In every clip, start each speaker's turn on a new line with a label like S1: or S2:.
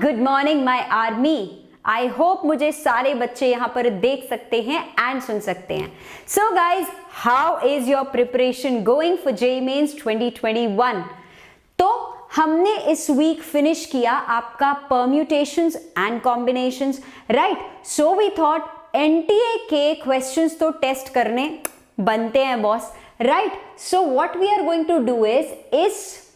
S1: Good morning my army. I hope मुझे सारे बच्चे यहाँ पर देख सकते हैं एंड सुन सकते हैं। So guys, how is your preparation going for JEE Mains 2021? तो हमने इस वीक फिनिश किया आपका permutations and combinations, right? So we thought NTA के क्वेश्चंस तो टेस्ट करने बनते हैं boss, right? So what we are going to do is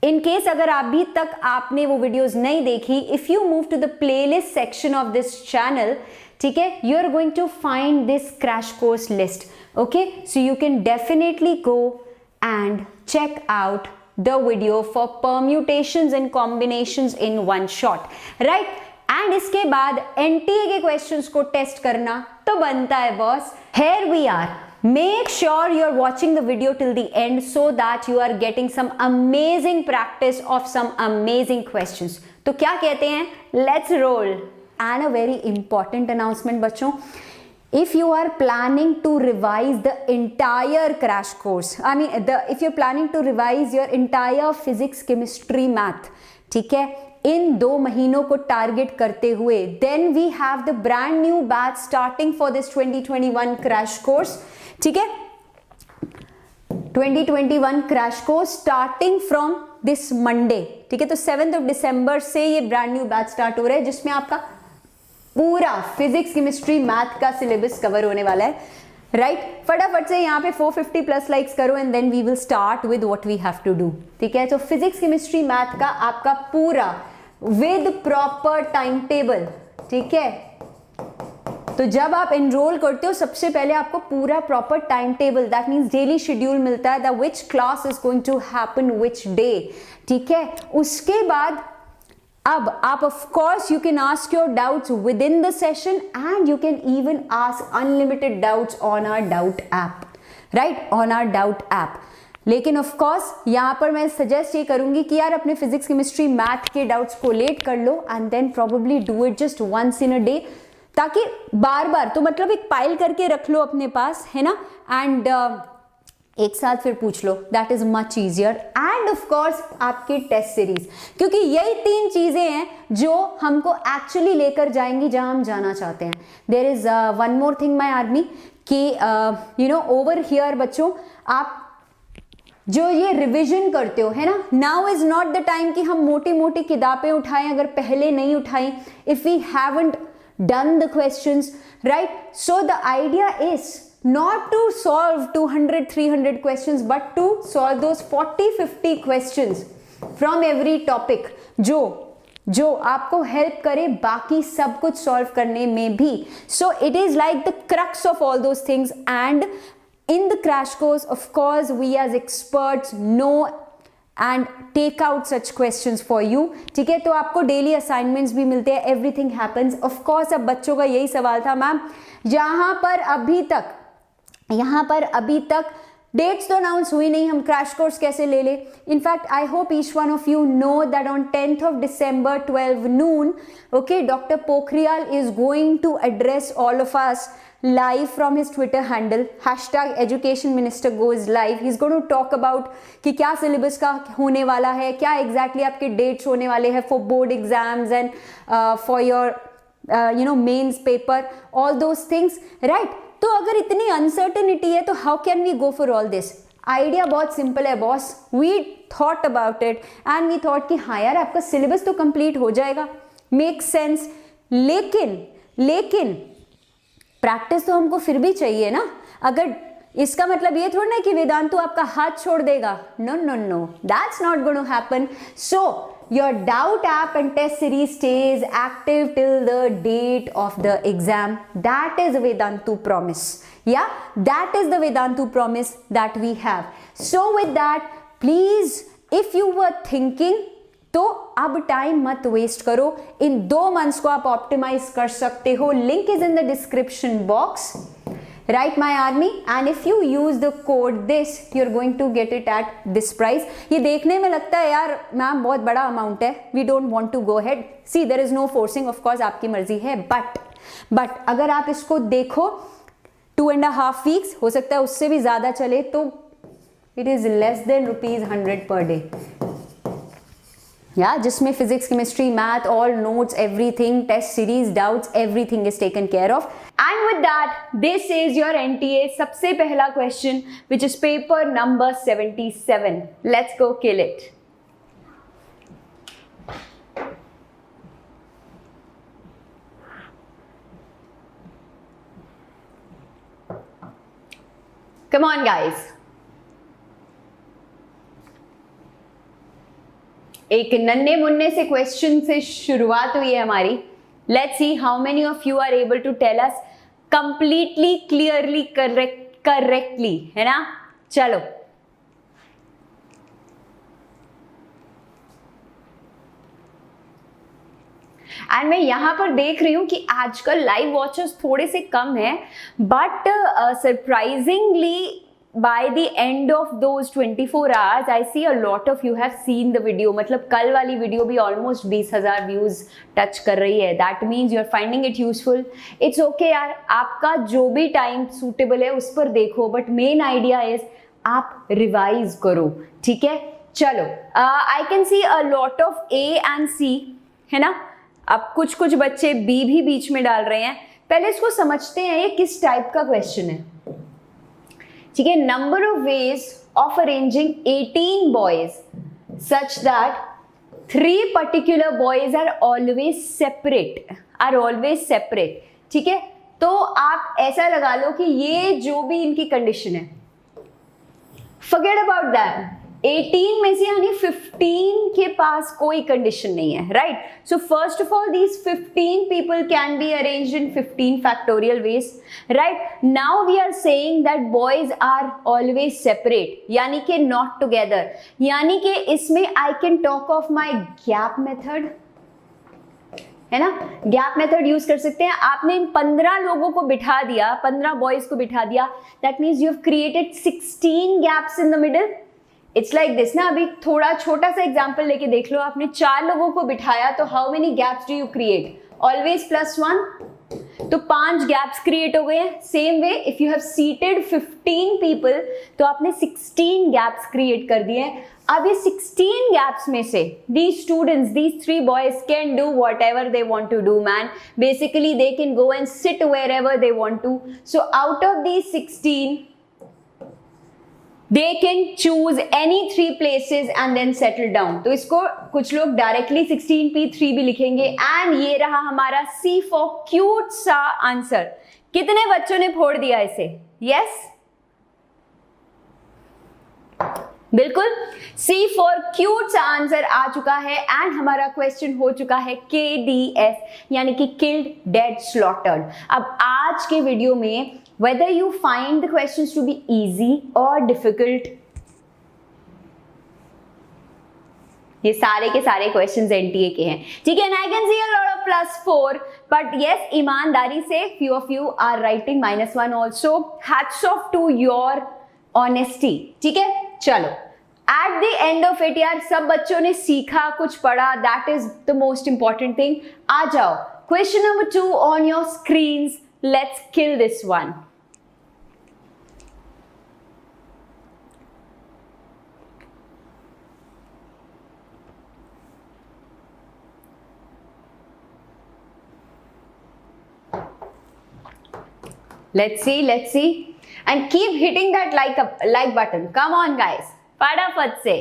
S1: in case अगर अभी तक आपने वो वीडियोस नहीं देखी, if you move to the playlist section of this channel, ठीक है, you are going to find this crash course list, okay? So you can definitely go and check out the video for permutations and combinations in one shot, right? And इसके बाद NTA के questions को test करना तो बनता है boss. Here we are. Make sure you're watching the video till the end so that you are getting some amazing practice of some amazing questions. तो क्या कहते हैं? Let's roll. And a very important announcement बच्चों, if you are planning to revise the entire crash course, if you're planning to revise your entire physics, chemistry, math, ठीक है, इन 2 महीनों को target करते हुए, then we have the brand new batch starting for this 2021 crash course, ठीक है? 2021 crash course starting from this Monday, ठीक है? तो 7 दिसंबर से ये ब्रांड न्यू बैच स्टार्ट हो रहा है जिसमें आपका पूरा फिजिक्स, केमिस्ट्री, मैथ का सिलेबस कवर होने वाला है, राइट? फटाफट से यहाँ पे 450 प्लस लाइक्स करो and then we will start with what we have to do, ठीक है? तो फिजिक्स, केमिस्ट्री, मैथ का आपका पूरा विद प्रॉपर टाइम टेबल, ठीक है? तो जब आप एनरोल करते हो सबसे पहले आपको पूरा proper time table, that means daily schedule मिलता है, that which class is going to happen which day, ठीक है? उसके बाद अब आप of course you can ask your doubts with in the session and you can even ask unlimited doubts on our doubt app, right? On our doubt app. लेकिन of course यहाँ पर मैं सजेस्ट ये करूंगी कि यार अपने फिजिक्स, केमिस्ट्री, मैथ के डाउट्स कोलेट कर लो and then probably do it just once in a day, ताकि बार बार तो मतलब एक पाइल करके रख लो अपने पास, है ना? एंड एक साथ फिर पूछ लो, that is much easier. And of course आपकी टेस्ट सीरीज, क्योंकि यही 3 चीजें हैं जो हमको एक्चुअली लेकर जाएंगी जहां हम जाना चाहते हैं। There is one more thing my army कि यू नो ओवर हियर बच्चों, आप जो ये रिवीजन करते हो, है ना, now is not the time कि हम मोटी मोटी किताबें उठाएं अगर पहले नहीं उठाई, if we haven't done the questions, right? So the idea is not to solve 200-300 questions but to solve those 40-50 questions from every topic जो आपको हेल्प करे बाकी सब कुछ सॉल्व करने में भी। So it is like the crux of all those things, and in the crash course of course we as experts know and take out such questions for you, ठीक है? तो आपको डेली असाइनमेंट्स भी मिलते हैं, एवरीथिंग हैपन्स। ऑफ कोर्स अब बच्चों का यही सवाल था, मैम यहाँ पर अभी तक डेट्स तो अनाउंस हुई नहीं, हम क्रैश कोर्स कैसे ले ले? In fact I hope each one of you know that on 10th December 12 noon, okay, Dr. Pokhriyal is going to address all of us live from his Twitter handle #Education Minister goes live. He's going to talk about कि क्या syllabus का होने वाला है, क्या exactly आपके dates होने वाले हैं for board exams and for your Mains paper, all those things, right? तो अगर इतनी अनसर्टेनिटी है तो how can we go for all this? Idea बहुत सिंपल है boss, we thought about it and we thought कि हाँ यार आपका सिलेबस तो कंप्लीट हो जाएगा, मेक सेंस, लेकिन प्रैक्टिस तो हमको फिर भी चाहिए ना। अगर इसका मतलब ये थोड़ा ना कि वेदांतु आपका हाथ छोड़ देगा, no, that's not going to happen. So your doubt app and test series stays active till the date of the exam. That is a Vedantu promise. Yeah, that is the Vedantu promise that we have. So with that, please, if you were thinking, तो अब time मत waste करो, इन 2 months को आप optimise कर सकते हो। Link is in the description box, right my army? And if you use the code this you are going to get it at this price. ये देखने में लगता है यार मैम बहुत बड़ा अमाउंट है, we don't want to go head, see there is no forcing, of course आपकी मर्जी है, बट अगर आप इसको देखो 2.5 वीक्स, हो सकता है उससे भी ज्यादा चले, तो it is less then ₹100 per day, Yeah, जिसमें physics, chemistry, math, all notes, everything, test series, doubts, everything is taken care of. And with that, this is your NTA सबसे पहला question, which is paper number 77. Let's go kill it. Come on, guys. एक नन्हे मुन्ने से question से शुरुआत हुई है हमारी. Let's see how many of you are able to tell us completely clearly correctly, है ना. चलो, एंड मैं यहां पर देख रही हूं कि आजकल लाइव वॉचर्स थोड़े से कम हैं, but surprisingly by the end of those 24 hours I see a lot of you have seen the video. मतलब कल वाली वीडियो भी almost 20,000 व्यूज टच कर रही है. That means you are finding it useful. It's okay यार, आपका जो भी टाइम सूटेबल है उस पर देखो, बट मेन आइडिया इज आप रिवाइज करो. ठीक है, चलो. I can see a lot of A and C, है ना. अब कुछ बच्चे B भी बीच में डाल रहे हैं. पहले इसको समझते हैं ये किस टाइप का क्वेश्चन है. ठीक है, number of ways of arranging 18 boys such that 3 particular boys are always separate. ठीक है, तो आप ऐसा लगा लो कि ये जो भी इनकी कंडीशन है, फॉरगेट अबाउट दैट. 18 में से यानी 15 के पास कोई कंडीशन नहीं है, right. So first of all these 15 people can be arranged in 15 factorial ways, right. Now we are saying that boys are always separate, यानी कि नॉट टुगेदर. यानी कि इसमें I can talk of my gap method, है ना. Gap method use कर सकते हैं. आपने इन 15 लोगों को बिठा दिया, 15 बॉयज को बिठा दिया, that means you have created 16 gaps in the middle. It's like this ना. अभी थोड़ा छोटा सा एग्जाम्पल लेके देख लो. आपने 4 लोगों को बिठाया, तो how many gaps do you create? Always +1, तो 5 गैप्स क्रिएट हो गए हैं. Same way if you have seated 15 people, तो आपने 16 गैप्स क्रिएट कर दिए हैं. अब ये 16 गैप्स में से these students, these 3 boys can do whatever they want to do, man. Basically they can go and sit wherever they want to. So out of these 16, they can choose any 3 places and then settle down. तो इसको कुछ लोग directly 16p3 भी लिखेंगे. And ये रहा हमारा C for cute सा आंसर. कितने बच्चों ने फोड़ दिया इसे? यस, बिल्कुल. C for cute सा आंसर आ चुका है. एंड हमारा क्वेश्चन हो चुका है KDS, यानी कि killed, dead, slaughtered. अब आज के वीडियो में whether you find the questions to be easy or difficult, ये सारे के सारे क्वेश्चंस NTA के हैं. ठीक है, and I can see a lot of +4, but yes, ईमानदारी से few of you are writing -1 also. Hats off to your honesty. ठीक है, चलो. At the end of it यार, सब बच्चों ने सीखा, कुछ पढ़ा. That is the most important thing. आ जाओ, question number 2 on your screens. Let's kill this one. Let's see, and keep hitting that like button. Come on, guys, फटाफट से.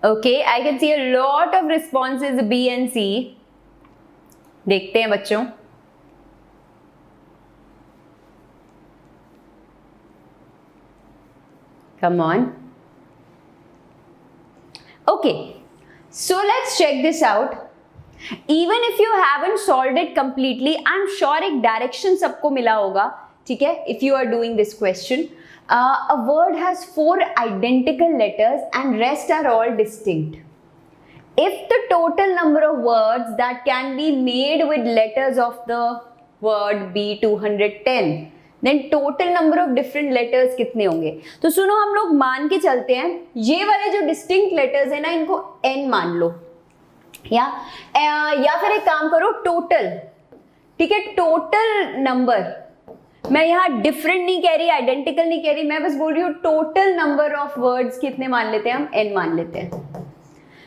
S1: Okay, I can see a lot of responses B and C. देखते हैं बच्चों. Come on. Okay, so let's check this out. Even if you haven't solved it completely, I'm sure एक direction सबको मिला होगा. ठीक है, if you are doing this question, a word has 4 identical letters and rest are all distinct. If the total number of words that can be made with letters of the word be 210, then total number of different letters कितने होंगे। तो सुनो, हम लोग मान के चलते हैं ये वाले जो डिस्टिंक्ट लेटर्स है ना, इनको n मान लो, या फिर एक काम करो, टोटल, ठीक है, टोटल नंबर, मैं यहाँ डिफरेंट नहीं कह रही, आइडेंटिकल नहीं कह रही, मैं बस बोल रही हूँ टोटल नंबर ऑफ वर्ड्स कितने मान लेते हैं हम, n मान लेते हैं,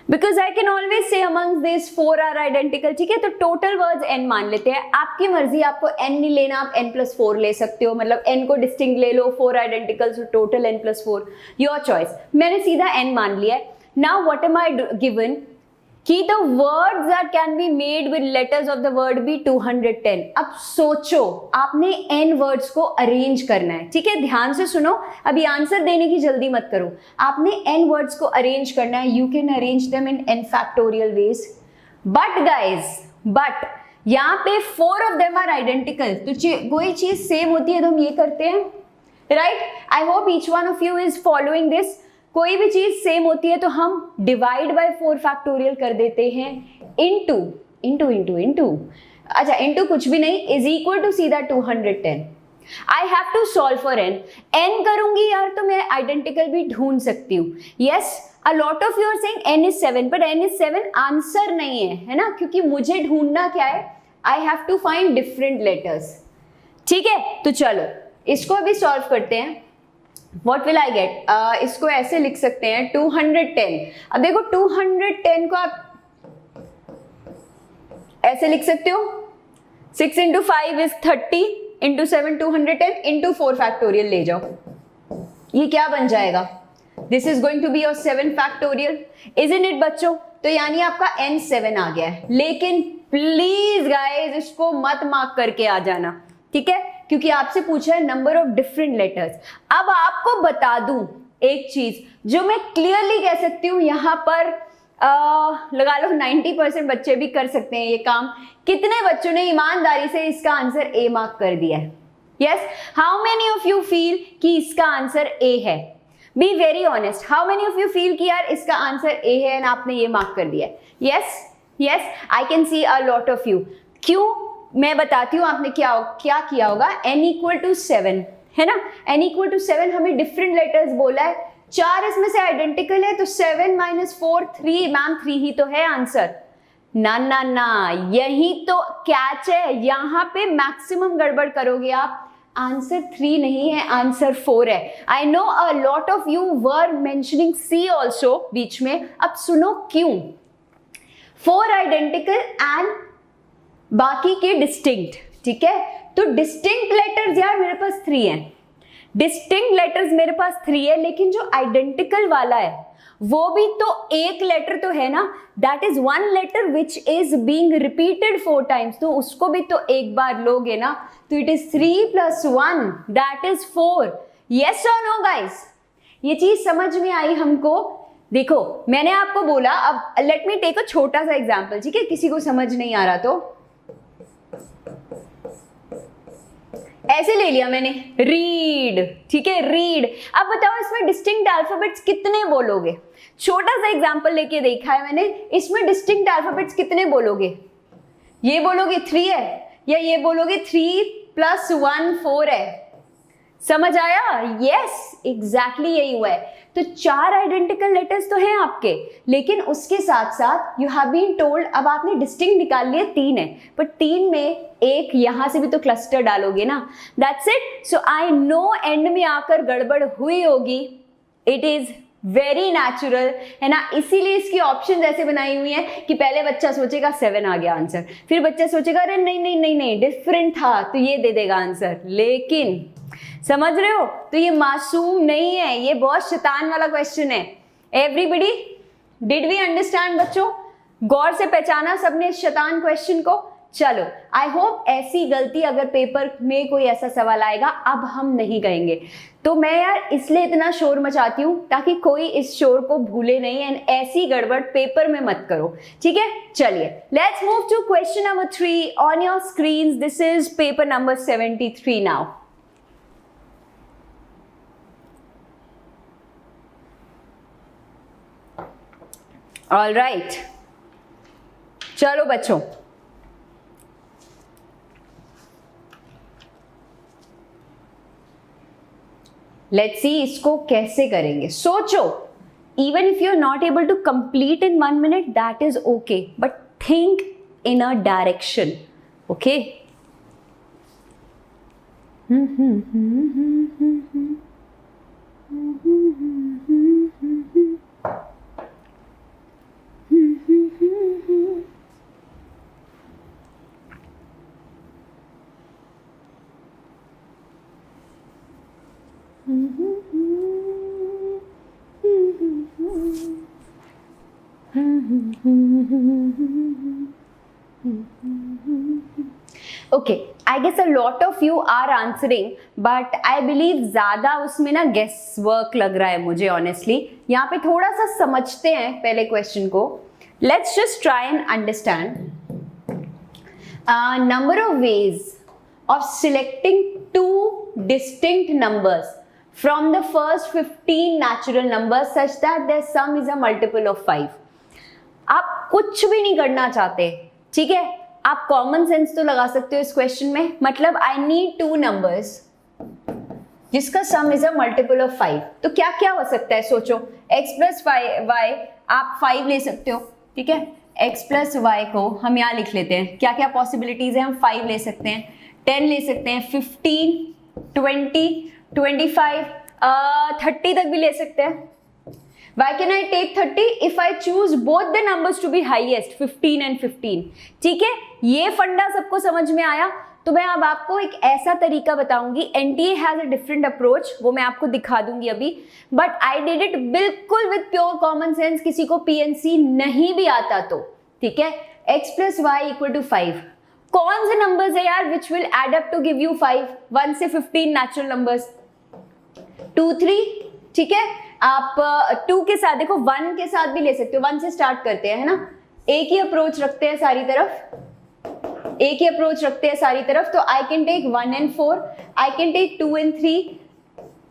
S1: because I can always say amongst this 4 are identical, ठीक है, तो टोटल वर्ड्स n मान लेते हैं। आपकी मर्जी, आपको n नहीं लेना, आप n+4 ले सकते हो, मतलब n को डिस्टिंक्ट ले लो, 4 identical, so total n+4, your choice. मैंने सीधा n मान लिया है। Now what am I given कि the words that can be made with letters of the word B 210। अब सोचो, आपने n वर्ड्स को अरेंज करना है, ठीक है, ध्यान से सुनो, अभी आंसर देने की जल्दी मत करो, आपने n वर्ड्स को अरेंज करना है। You can arrange them in n factorial veg, but guys, but यहाँ पे 4 ऑफ देम आर आइडेंटिकल, तो कोई चीज सेम होती है तो हम ये करते हैं, right. I hope each one of you is following this. कोई भी चीज सेम होती है तो हम डिवाइड बाय 4 फैक्टोरियल कर देते हैं, इनटू, अच्छा इनटू कुछ भी नहीं, इज इक्वल टू सीधा 210। I have to solve for n करूंगी यार तो मैं आइडेंटिकल भी ढूंढ सकती हूँ। Yes, a lot of you are saying n is 7, but n is 7 answer नहीं है ना, क्योंकि मुझे ढूंढना क्या है, I have to find different letters, ठीक है। तो चलो इसको अभी सॉल्व करते हैं। What will I get? इसको ऐसे लिख सकते हैं 210। अब देखो 210 को आप ऐसे लिख सकते हो, 6 into 5 is 30, into 7 210, into 4 factorial ले जाओ, ये क्या बन जाएगा, this is going to be your 7 factorial, isn't it बच्चों। तो यानी आपका n 7 आ गया है, लेकिन प्लीज गाइज इसको मत मार्क करके आ जाना, ठीक है, क्योंकि आपसे पूछा है नंबर ऑफ डिफरेंट लेटर्स। अब आपको बता दूं एक चीज जो मैं क्लियरली कह सकती हूं, यहां पर लगा लो 90% बच्चे भी कर सकते हैं ये काम। कितने बच्चों ने ईमानदारी से इसका आंसर ए मार्क कर दिया है? Yes, how many of you feel कि इसका आंसर ए है? Be very honest, how many of you feel कि यार इसका आंसर ए है एंड आपने ये मार्क कर दिया है? Yes yes, I can see a lot of you. क्यों, मैं बताती हूँ आपने क्या किया होगा। n = 7 है ना, n = 7, हमें डिफरेंट लेटर्स बोला है, 4 इसमें से आइडेंटिकल है, तो 7 - 4 3, मैम 3 ही तो है आंसर। ना ना ना, यही तो कैच है, यहाँ पे मैक्सिमम गड़बड़ करोगे आप, आंसर 3 नहीं है, आंसर 4 है। I know a lot of you were mentioning C also बीच में। अब सुनो क्यों, 4 आइडेंटिकल एंड बाकी के डिस्टिंक्ट, ठीक है। तो डिस्टिंक्ट लेटर्स यार मेरे पास 3 हैं, डिस्टिंक्ट लेटर्स मेरे पास 3 है, लेकिन जो आइडेंटिकल वाला है वो भी तो एक लेटर तो है ना, that is 1 letter which is being repeated 4 times, तो उसको भी तो एक बार लोगे ना, तो it is 3 + 1 that is 4। Yes और नो गाइस, ये चीज समझ में आई हमको? देखो मैंने आपको बोला, अब लेट मी टेक अ छोटा सा एग्जांपल, ठीक है, किसी को समझ नहीं आ रहा तो ऐसे ले लिया मैंने, रीड, ठीक है, रीड। अब बताओ इसमें डिस्टिंक्ट अल्फाबेट्स कितने बोलोगे? छोटा सा एग्जांपल लेके देखा है मैंने, इसमें डिस्टिंक्ट अल्फाबेट्स कितने बोलोगे? ये बोलोगे 3 है, या ये बोलोगे 3 + 1 4 है? समझ आया? यस, एग्जैक्टली यही हुआ है। तो 4 आइडेंटिकल लेटर्स तो हैं आपके, लेकिन उसके साथ साथ यू हैव बीन टोल्ड, अब आपने डिस्टिंक्ट निकाल लिए 3 है, पर 3 में एक यहां से भी तो क्लस्टर डालोगे ना, that's it. So I know and में आकर गड़बड़ हुई होगी, इट इज वेरी नेचुरल, है ना, इसीलिए इसकी ऑप्शन ऐसे बनाई हुई है कि पहले बच्चा सोचेगा 7 आ गया आंसर, फिर बच्चा सोचेगा अरे नहीं नहीं नहीं नहीं डिफरेंट था तो ये दे देगा आंसर। लेकिन समझ रहे हो, तो ये मासूम नहीं है, ये बहुत शैतान वाला क्वेश्चन है। एवरीबडी डिड वी अंडरस्टैंड बच्चों? गौर से पहचाना सबने इस शैतान क्वेश्चन को? चलो, आई होप ऐसी गलती अगर पेपर में कोई ऐसा सवाल आएगा अब हम नहीं कहेंगे। तो मैं यार इसलिए इतना शोर मचाती हूँ ताकि कोई इस शोर को भूले नहीं, एंड ऐसी गड़बड़ पेपर में मत करो, ठीक है। चलिए let's move to question number 3 on your screens. This is paper number 73 now. All right, चलो बच्चों, लेट्स सी इसको कैसे करेंगे, सोचो। Even if you are not able to complete in 1 minute, that is okay, but think in a direction, okay. Okay, I guess a lot of you are answering, but I believe ज़्यादा उसमें ना guess work लग रहा है मुझे honestly। यहाँ पे थोड़ा सा समझते हैं पहले क्वेश्चन को। Let's just try and understand number of ways of selecting two distinct numbers from the first 15 natural numbers such that their sum is a multiple of 5। आप कुछ भी नहीं करना चाहते, ठीक है, आप कॉमन सेंस तो लगा सकते हो इस क्वेश्चन में। मतलब आई नीड टू नंबर्स जिसका सम इज अ मल्टीपल ऑफ 5। तो क्या क्या हो सकता है, सोचो। x प्लस वाई, आप 5 ले सकते हो, ठीक है। x प्लस वाई को हम यहाँ लिख लेते हैं। क्या क्या पॉसिबिलिटीज है, हम 5 ले सकते हैं, 10 ले सकते हैं, 15, 20, 25, 30 तक भी ले सकते हैं। Why can I take 30? If I choose both the numbers to be highest, 15 and 15, ठीक है। ये फंडा सबको समझ में आया। तो मैं अब आपको एक ऐसा तरीका बताऊंगी, NTA has a different approach, वो मैं आपको दिखा दूंगी अभी, but I did it बिल्कुल with pure common sense। किसी को PNC नहीं भी आता तो, ठीक है। x plus y equal to 5, कौन से नंबर्स है यार which will add up to give you 5? 1 से 15 नेचुरल नंबर्स, 2, 3, ठीक है। आप 2 के साथ देखो, 1 के साथ भी ले सकते हो, 1 से स्टार्ट करते हैं, है ना। एक ही अप्रोच रखते हैं सारी तरफ, एक ही अप्रोच रखते हैं सारी तरफ। तो I can take 1 and 4, I can take 2 and 3।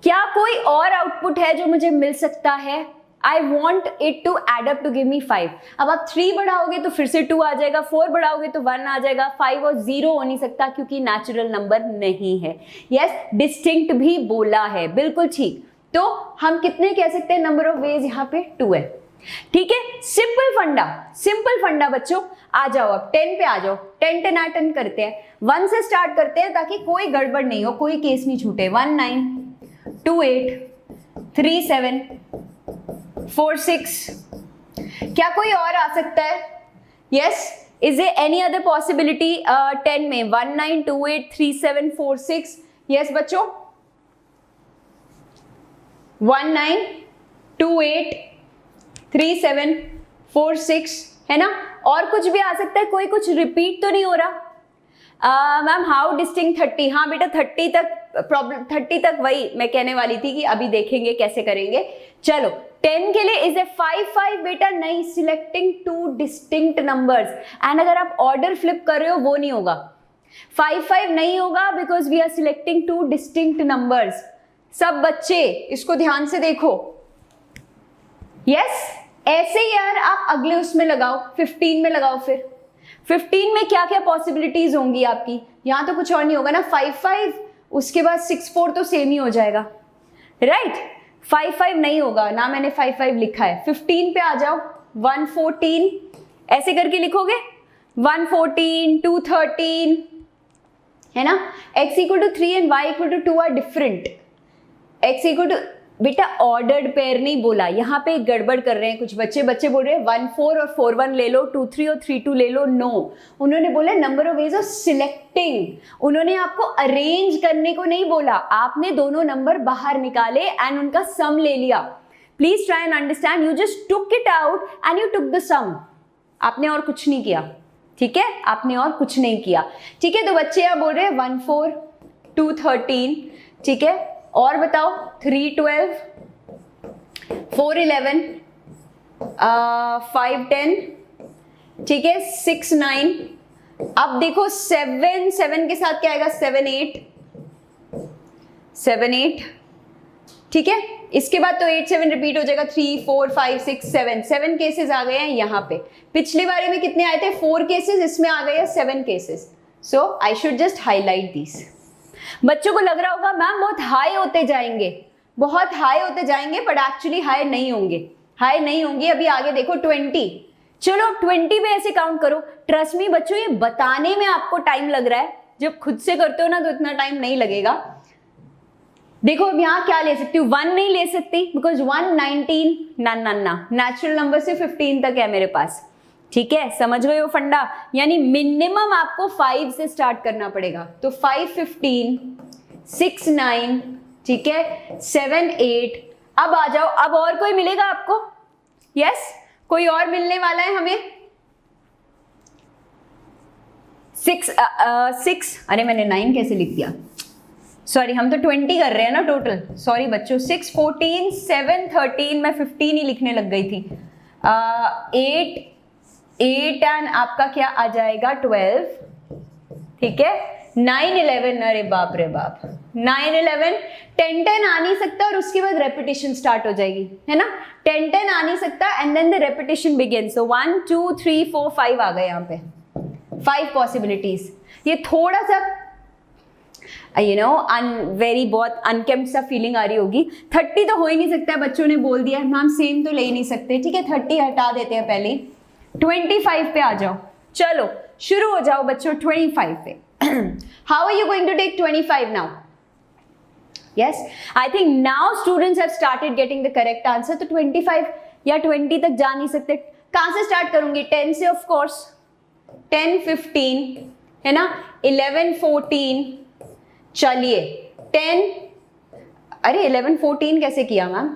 S1: क्या कोई और आउटपुट है जो मुझे मिल सकता है? I want it to add up to give me 5। अब आप 3 बढ़ाओगे तो फिर से 2 आ जाएगा, 4 बढ़ाओगे तो 1 आ जाएगा, 5 और 0 हो नहीं सकता क्योंकि नेचुरल नंबर नहीं है। यस, डिस्टिंक्ट भी बोला है, बिल्कुल ठीक। तो हम कितने कह सकते हैं नंबर ऑफ वेज, यहाँ पे 2 है, ठीक है। सिंपल फंडा बच्चों। आ जाओ अब 10 पे आ जाओ, 10 10 10 करते हैं। 1 से स्टार्ट करते हैं ताकि कोई गड़बड़ नहीं हो, कोई केस नहीं छूटे। 1 9 2 8 3 7 4 6। क्या कोई और आ सकता है? Yes, is there any other possibility 10 में? 1 9 2 8 3 7 4 6। यस बच्चों, 1 9 2 8 3 7 4 6, है ना। और कुछ भी आ सकता है, कोई कुछ रिपीट तो नहीं हो रहा। Ma'am how distinct 30? हाँ बेटा 30 तक प्रॉब्लम, 30 तक वही मैं कहने वाली थी कि अभी देखेंगे कैसे करेंगे। चलो 10 के लिए इज ए 5 5 बेटा नहीं, सिलेक्टिंग 2 डिस्टिंक्ट नंबर्स। एंड अगर आप ऑर्डर फ्लिप कर रहे हो वो नहीं होगा, 5 5 नहीं होगा because we are selecting 2 distinct numbers. सब बच्चे इसको ध्यान से देखो। यस, ऐसे ही यार आप अगले उसमें लगाओ, 15 में लगाओ। फिर 15 में क्या क्या पॉसिबिलिटीज होंगी आपकी? यहां तो कुछ और नहीं होगा ना, 5 5, उसके बाद 6 4 तो सेम ही हो जाएगा, राइट। 5 5 नहीं होगा ना, मैंने 5 5 लिखा है। 15 पे आ जाओ, 1 14 ऐसे करके लिखोगे, 1 14 2 13, है ना। x equal to 3 and y equal to 2 are different. x equal to, बेटा ऑर्डर्ड पेयर नहीं बोला, यहाँ पे गड़बड़ कर रहे हैं कुछ बच्चे बोल रहे हैं 1 4 और 4 1 ले लो, 2 3 और 3 2 ले लो। नो, उन्होंने बोला number of ways of selecting. उन्होंने आपको अरेंज करने को नहीं बोला, आपने दोनों नंबर बाहर निकाले एंड उनका सम ले लिया। Please try and understand, you just took it out and you took the sum. आपने और कुछ नहीं किया, ठीक है, आपने और कुछ नहीं किया, ठीक है। तो बच्चे यहाँ बोल रहे हैं 1 4 2 13, ठीक है। और बताओ 3 12 4 11 5 10, ठीक है, 6 9। अब देखो 7 के साथ क्या आएगा? 7 8, ठीक है। इसके बाद तो 8 7 रिपीट हो जाएगा, 3 4 5 6 7 केसेस आ गए हैं यहाँ पे। पिछले बारे में कितने आए थे? 4 केसेस, इसमें आ गए हैं 7 cases. So I should just highlight this. बच्चों को लग रहा होगा मैम बहुत हाई होते जाएंगे, बहुत हाई होते जाएंगे बट एक्चुअली हाई नहीं होंगे, हाई नहीं होंगे। अभी आगे देखो 20, चलो 20 पे ऐसे काउंट करो। ट्रस्ट मी बच्चों, ये बताने में आपको टाइम लग रहा है, जब खुद से करते हो ना तो इतना टाइम नहीं लगेगा। देखो अब यहाँ क्या ले सकती हूँ, 1 नहीं ले सकती बिकॉज 1 19 ना नेचुरल नंबर से 15 तक है मेरे पास, ठीक है, समझ गए हो फंडा। यानी मिनिमम आपको 5 से स्टार्ट करना पड़ेगा। तो 5 15 6 9, ठीक है, 7 8। अब आ जाओ, अब और कोई मिलेगा आपको? यस, कोई और मिलने वाला है हमें? 6 अरे मैंने 9 कैसे लिख दिया, सॉरी, हम तो 20 कर रहे हैं ना टोटल, सॉरी बच्चों। 6 14 7 13, मैं 15 ही लिखने लग गई थी। 8 एंड आपका क्या आ जाएगा 12, ठीक है, 9 11, अरे बाप रे बाप, 9 11 10 10 आ नहीं सकता और उसके बाद रेपिटेशन स्टार्ट हो जाएगी, है ना। 10 10 आ नहीं सकता and then the repetition begin. So 1 2 3 4 5 आ गए यहाँ पे, 5 पॉसिबिलिटीज। ये थोड़ा सा वेरी बहुत अनकेम्प्ड सा फीलिंग आ रही होगी। 30 तो हो ही नहीं सकता है, बच्चों ने बोल दिया मैम सेम तो ले ही नहीं सकते, ठीक है, 30 हटा देते हैं पहले। 25 पे आ जाओ, चलो शुरू हो जाओ बच्चों 25 पे। How are you going to take 25 now? Yes, I think now students have started getting the correct answer. तो 25 या 20 तक जा नहीं सकते, कहां से स्टार्ट करूंगी? 10 से ऑफ कोर्स, 10 15 है ना, 11 14, चलिए 10, अरे 11 14 कैसे किया मैम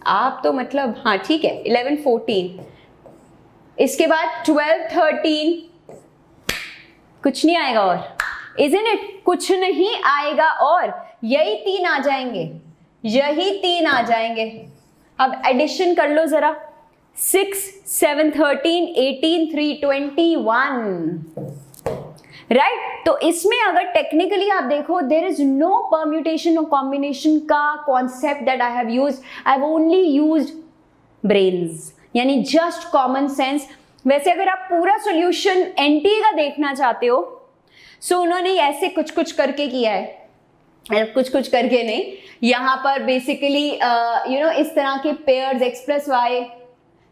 S1: आप तो, मतलब हाँ ठीक है, 11 14, इसके बाद 12 13, कुछ नहीं आएगा और, isn't it? कुछ नहीं आएगा और, यही 3 आ जाएंगे, यही 3 आ जाएंगे। अब एडिशन कर लो जरा, 6 7 13 18 3 21, राइट। तो इसमें अगर टेक्निकली आप देखो, देर इज नो परम्यूटेशन और कॉम्बिनेशन का concept that I have used, I have only used brains, यानी जस्ट कॉमन सेंस। वैसे अगर आप पूरा सॉल्यूशन एनटीए का देखना चाहते हो, सो उन्होंने ऐसे कुछ कुछ करके किया है, कुछ कुछ करके नहीं, यहाँ पर बेसिकली इस तरह के पेयर्स x प्लस वाई,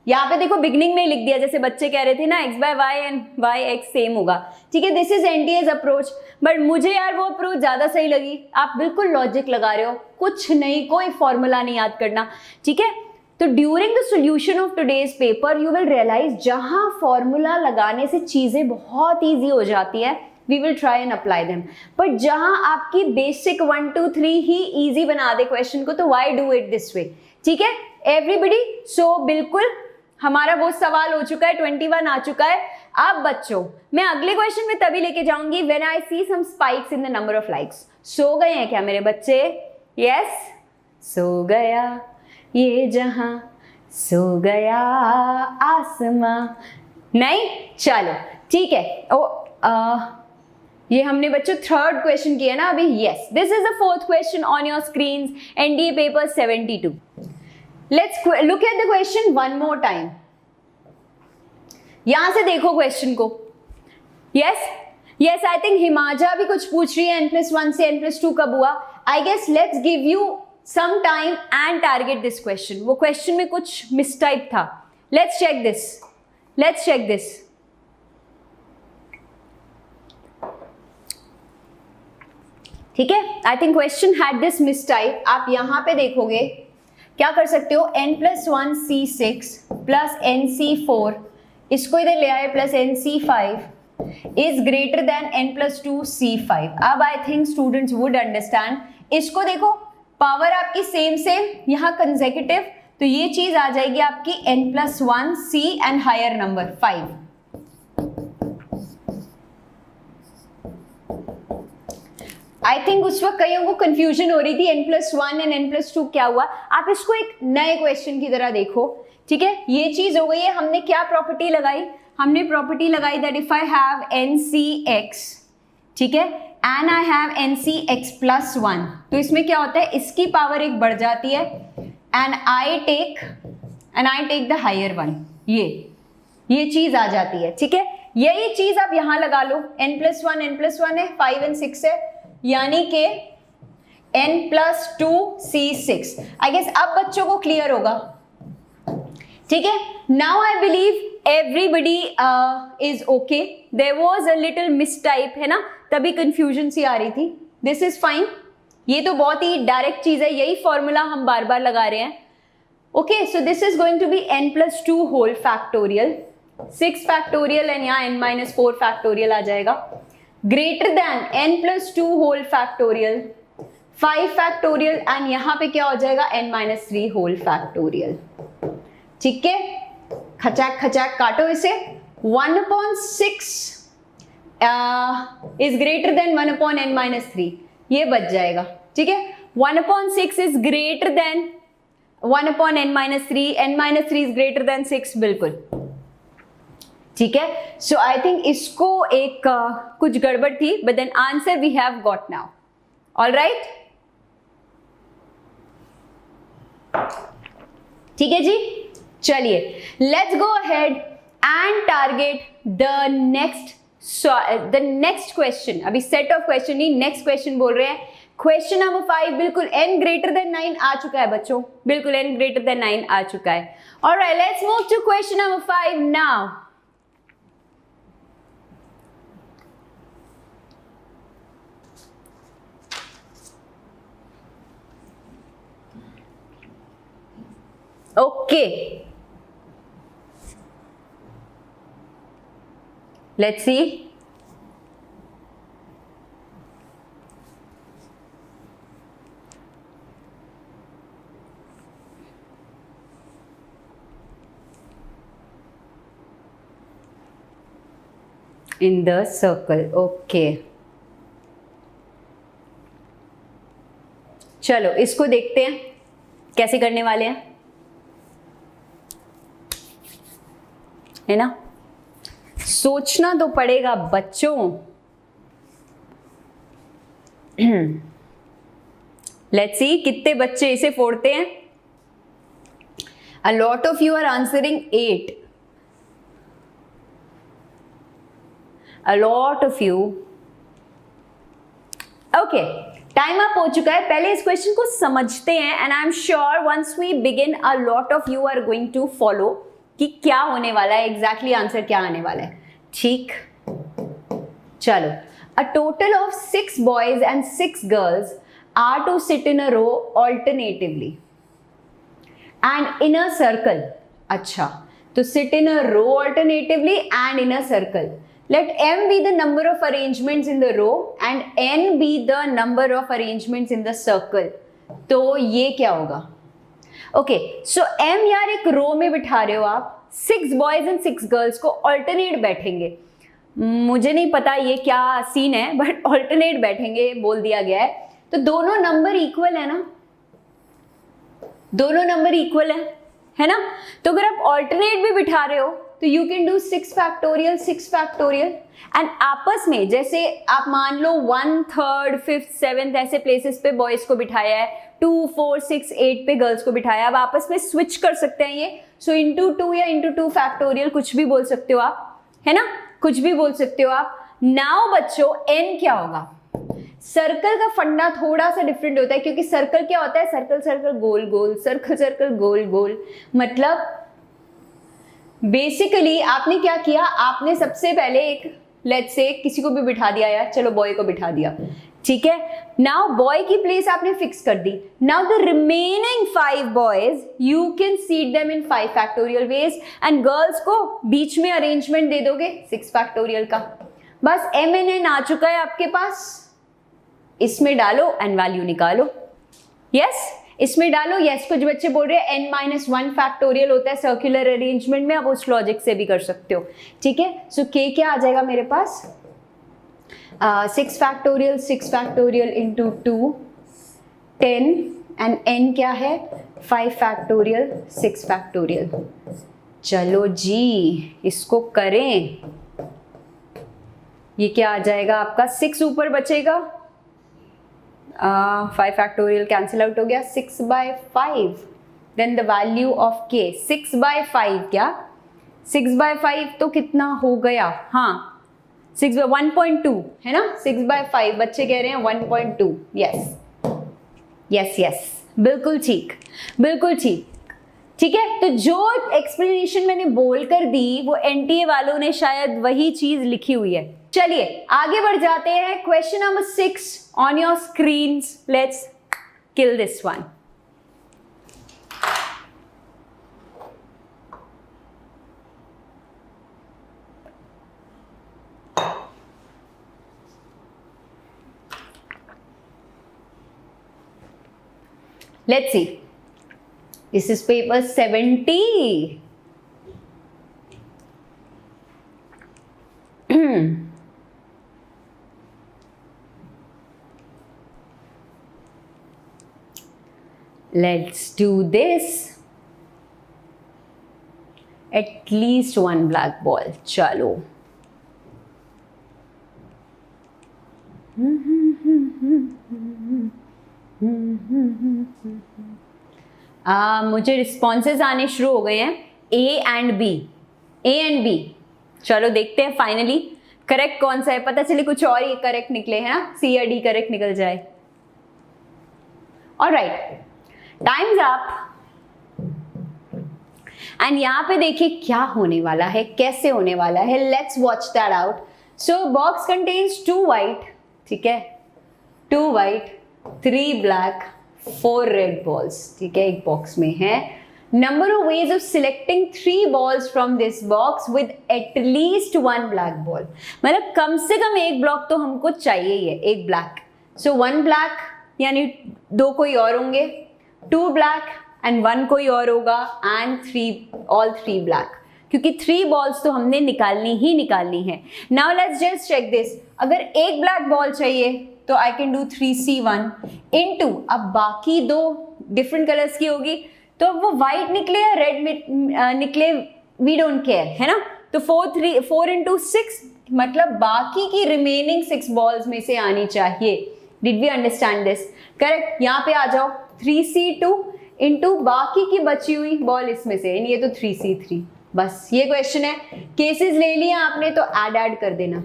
S1: यहाँ पे देखो बिगनिंग में लिख दिया, जैसे बच्चे कह रहे थे ना x by Y and Y X same होगा, ठीक है, दिस इज एनटीएज अप्रोच। बट मुझे यार वो अप्रोच ज्यादा सही लगी। आप बिल्कुल लॉजिक लगा रहे हो, कुछ नहीं, कोई फॉर्मूला नहीं याद करना, ठीक है। तो during the solution of today's paper you will realise जहां फॉर्मूला लगाने से चीजें बहुत ईजी हो जाती है, we will try and apply them. But जहां आपकी बेसिक 1 2 3 ही ईजी बना दे क्वेश्चन को, तो why do it this way, ठीक है एवरीबडी। सो बिल्कुल हमारा वो सवाल हो चुका है, 21 आ चुका है। अब बच्चों मैं अगले क्वेश्चन में तभी लेके जाऊंगी when I see some spikes in the number of likes. सो गए हैं क्या मेरे बच्चे? यस, सो गया ये जहां, सो गया आसमां, नहीं, चलो ठीक है। ये हमने बच्चों थर्ड क्वेश्चन किया ना अभी। Yes, this is the fourth question on your screens, NDA paper 72। Let's look at the question one more time. यहां से देखो क्वेश्चन को। Yes, yes, I think हिमाजा भी कुछ पूछ रही है, n+1 से n+2 कब हुआ। I guess let's give you some time and target this question. वो क्वेश्चन में कुछ मिसटाइप था। Let's check this. Let's check this. ठीक है, I think question had this mistype. आप यहां पे देखोगे क्या कर सकते हो, n+1 C6 प्लस nC4, इसको इधर ले आए, plus nC5 is greater than n+2 C5। अब I think students would understand. इसको देखो, पावर आपकी सेम सेम, यहाँ कंसेक्यूटिव, तो ये चीज आ जाएगी आपकी n+1 C and higher number 5। I think उस वक्त कईयों को कंफ्यूजन हो रही थी n+1 एंड n+2 क्या हुआ। आप इसको एक नए क्वेश्चन की तरह देखो, ठीक है, ये चीज हो गई है। हमने क्या प्रॉपर्टी लगाई, हमने प्रॉपर्टी लगाई that if I have NCX, ठीक है, एंड आई हैव NCX+1, तो इसमें क्या होता है, इसकी पावर एक बढ़ जाती है and I take the higher one, ये चीज आ जाती है, ठीक है। यही चीज आप यहां लगा लो, n+1 है, 5 and 6 है, यानी कि n+2c6। आई गेस अब बच्चों को क्लियर होगा, ठीक है। Now I believe everybody is okay. There was a little mistype, है ना, तभी कंफ्यूजन सी आ रही थी। दिस इज फाइन, ये तो बहुत ही डायरेक्ट चीज है, यही फॉर्मूला हम बार बार लगा रहे हैं। Okay, so this is going to be n+2 whole factorial, 6 factorial and यहाँ n-4 फैक्टोरियल आ जाएगा, greater than n+2 whole factorial, 5 factorial and यहाँ पे क्या हो जाएगा n-3 होल फैक्टोरियल। ठीक है, खचाक खचाक काटो इसे। 1/6 इज ग्रेटर देन 1/n-3, ये बच जाएगा, ठीक है। 1/6 is greater than 1/n-3, n-3 is greater than 6, बिल्कुल ठीक है। सो आई थिंक इसको एक कुछ गड़बड़ थी, but then answer we have got now. All right, ठीक है जी, चलिए let's go ahead and target the next question. अभी सेट ऑफ क्वेश्चन नहीं, नेक्स्ट क्वेश्चन बोल रहे हैं। क्वेश्चन नंबर 5, बिल्कुल n ग्रेटर देन 9 आ चुका है बच्चों, बिल्कुल n ग्रेटर देन 9 आ चुका है। Alright, let's move to question number 5 now. Okay, let's see. In the circle, okay. चलो इसको देखते हैं कैसे करने वाले हैं, है ना। सोचना तो पड़ेगा बच्चों। लेट्स सी कितने बच्चे इसे फोड़ते हैं। A lot of you are answering 8, a lot of you. Okay, time up हो चुका है। पहले इस क्वेश्चन को समझते हैं and I am sure once we begin a lot of you are going to follow कि क्या होने वाला है, एग्जैक्टली आंसर क्या आने वाला है। ठीक, चलो। A total of 6 boys and 6 girls are to sit in a row alternatively and in a circle. अच्छा, तो sit in a row alternatively and in a circle. Let m be the number of arrangements in the row and n be the number of arrangements in the circle. तो ये क्या होगा? Okay, सो m यार एक रो में बिठा रहे हो आप, 6 बॉयज एंड 6 गर्ल्स को ऑल्टरनेट बैठेंगे। मुझे नहीं पता ये क्या सीन है, बट ऑल्टरनेट बैठेंगे बोल दिया गया है। तो दोनों नंबर इक्वल है ना, दोनों नंबर इक्वल है ना। तो अगर आप ऑल्टरनेट भी बिठा रहे हो तो you can do 6 factorial 6 factorial and आपस में, जैसे आप मान लो 1, 3, 5, 7 ऐसे प्लेसेस पे बॉयज को बिठाया है, 2, 4, 6, 8 पे गर्ल्स को बिठाया। अब आपस में स्विच कर सकते हैं ये, सो इंटू 2 या इंटू 2 फैक्टोरियल कुछ भी बोल सकते हो आप, है ना, कुछ भी बोल सकते हो आप। नाउ बच्चों n क्या होगा? सर्कल का फंडा थोड़ा सा डिफरेंट होता है, क्योंकि सर्कल क्या होता है, सर्कल सर्कल गोल गोल, सर्कल सर्कल गोल गोल। मतलब बेसिकली आपने क्या किया, आपने सबसे पहले एक लेट्स से किसी को भी बिठा दिया यार, चलो बॉय को बिठा दिया, ठीक है। नाउ बॉय की प्लेस आपने फिक्स कर दी। Now the remaining 5 boys you can seat them in 5 factorial ways and girls को बीच में अरेंजमेंट दे दोगे 6 फैक्टोरियल का। बस mn आ चुका है आपके पास, इसमें डालो एंड वैल्यू निकालो। यस, इसमें डालो। यस, कुछ बच्चे बोल रहे हैं n-1 फैक्टोरियल होता है सर्कुलर अरेंजमेंट में, आप उस लॉजिक से भी कर सकते हो, ठीक है। सो k क्या आ जाएगा मेरे पास, 6 फैक्टोरियल इंटू 2 10 एंड n क्या है 5 फैक्टोरियल 6 फैक्टोरियल। चलो जी इसको करें, ये क्या आ जाएगा आपका, 6 ऊपर बचेगा, 5 फैक्टोरियल कैंसिल आउट हो गया, 6/5 then the value of k 6/5 क्या 6/5 तो कितना हो गया, हाँ 1.2 है ना, 6/5 बच्चे कह रहे हैं 1.2, यस यस यस, बिल्कुल ठीक, बिल्कुल ठीक। ठीक है, तो जो एक्सप्लेनेशन मैंने बोलकर दी वो एनटीए वालों ने शायद वही चीज लिखी हुई है। चलिए आगे बढ़ जाते हैं। Question number 6 on your screens, let's kill this one. Let's see. This is paper 70. Let's do this. At least one black ball. चलो। मुझे रिस्पॉन्सेज आने शुरू हो गए हैं, ए एंड बी। चलो देखते हैं फाइनली करेक्ट कौन सा है। पता चले कुछ और ही करेक्ट निकले हैं ना, सी या डी करेक्ट निकल जाए। Alright, times up. एंड यहां पे देखिए क्या होने वाला है, कैसे होने वाला है। Let's watch that out. So box contains 2 white, ठीक है, 2 वाइट 3 ब्लैक 4 रेड बॉल्स, ठीक है, एक बॉक्स में है। Number of ways of selecting 3 balls from this box with at least 1 black ball. मतलब कम से कम एक ब्लॉक तो हमको चाहिए ही है, एक ब्लैक। सो 1 ब्लैक यानी 2 कोई और होंगे, 2 ब्लैक एंड 1 कोई और होगा, एंड ऑल 3 ब्लैक, क्योंकि 3 बॉल्स तो हमने निकालनी है। Now let's just check this. अगर एक ब्लैक बॉल चाहिए तो I can do 3C1 into, अब बाकी 2 डिफरेंट कलर्स की होगी, तो वो व्हाइट निकले या रेड निकले, वी डोंट केयर, है ना। तो 4 इंटू 6, मतलब बाकी की रिमेनिंग 6 बॉल्स में से आनी चाहिए। Did we understand this? Correct. यहाँ पे आ जाओ, 3C2 इंटू बाकी की बची हुई बॉल इसमें से, ये तो 3C3। बस ये क्वेश्चन है। केसेस ले लिए आपने तो ऐड कर देना,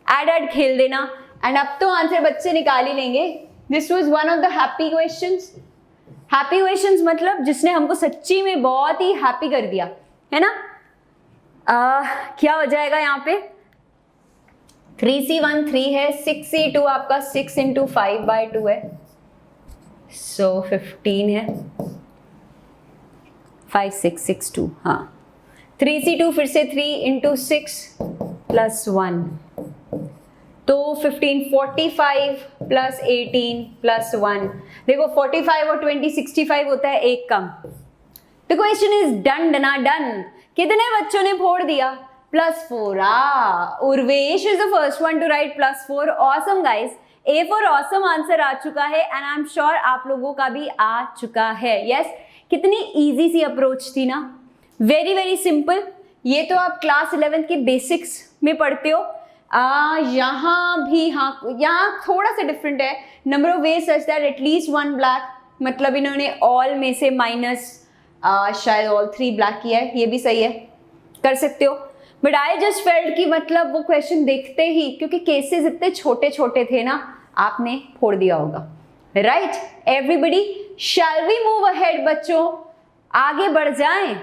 S1: ऐड खेल देना, एंड अब तो आंसर बच्चे निकाल ही लेंगे। This was one of the happy questions. Happy questions मतलब जिसने हमको सच्ची में बहुत ही हैप्पी कर दिया, है ना। क्या हो जाएगा यहाँ पे? 3C1 3 है, 6C2 आपका 6 इंटू 5/2 है, सो 15 है, 5 6 6 2, हाँ। 3C2 फिर से 3 इंटू 6 प्लस 1, तो 15 45 प्लस 18 प्लस 1। देखो 45 और 20 65 होता है, एक कम। द क्वेश्चन इज डन डना डन। कितने बच्चों ने फोड़ दिया? +4। Urvesh is the first one to write +4। Awesome guys, A for awesome answer आ चुका है, एंड आई एम श्योर आप लोगों का भी आ चुका है। यस, कितनी इजी सी अप्रोच थी ना, वेरी वेरी सिंपल। ये तो आप क्लास 11 के बेसिक्स में पढ़ते हो। यहाँ भी, हाँ, यहाँ थोड़ा सा डिफरेंट है। Number of veg such that at least 1 black, मतलब इन्होंने ऑल में से माइनस शायद ऑल 3 ब्लैक किया है, ये भी सही है, कर सकते हो। बट आई जस्ट फेल्ट कि मतलब वो क्वेश्चन देखते ही, क्योंकि केसेस इतने छोटे छोटे थे ना, आपने फोड़ दिया होगा। Right everybody, shall we move ahead बच्चों, आगे बढ़ जाएं।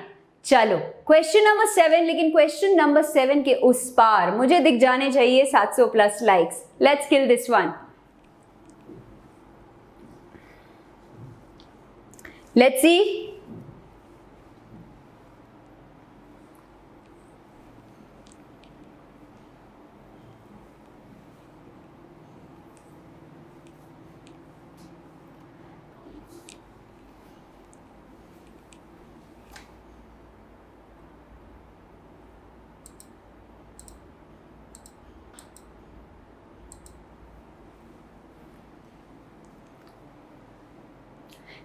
S1: चलो क्वेश्चन नंबर 7, लेकिन क्वेश्चन नंबर 7 के उस पार मुझे दिख जाने चाहिए 700 plus likes. Let's kill this one. Let's see.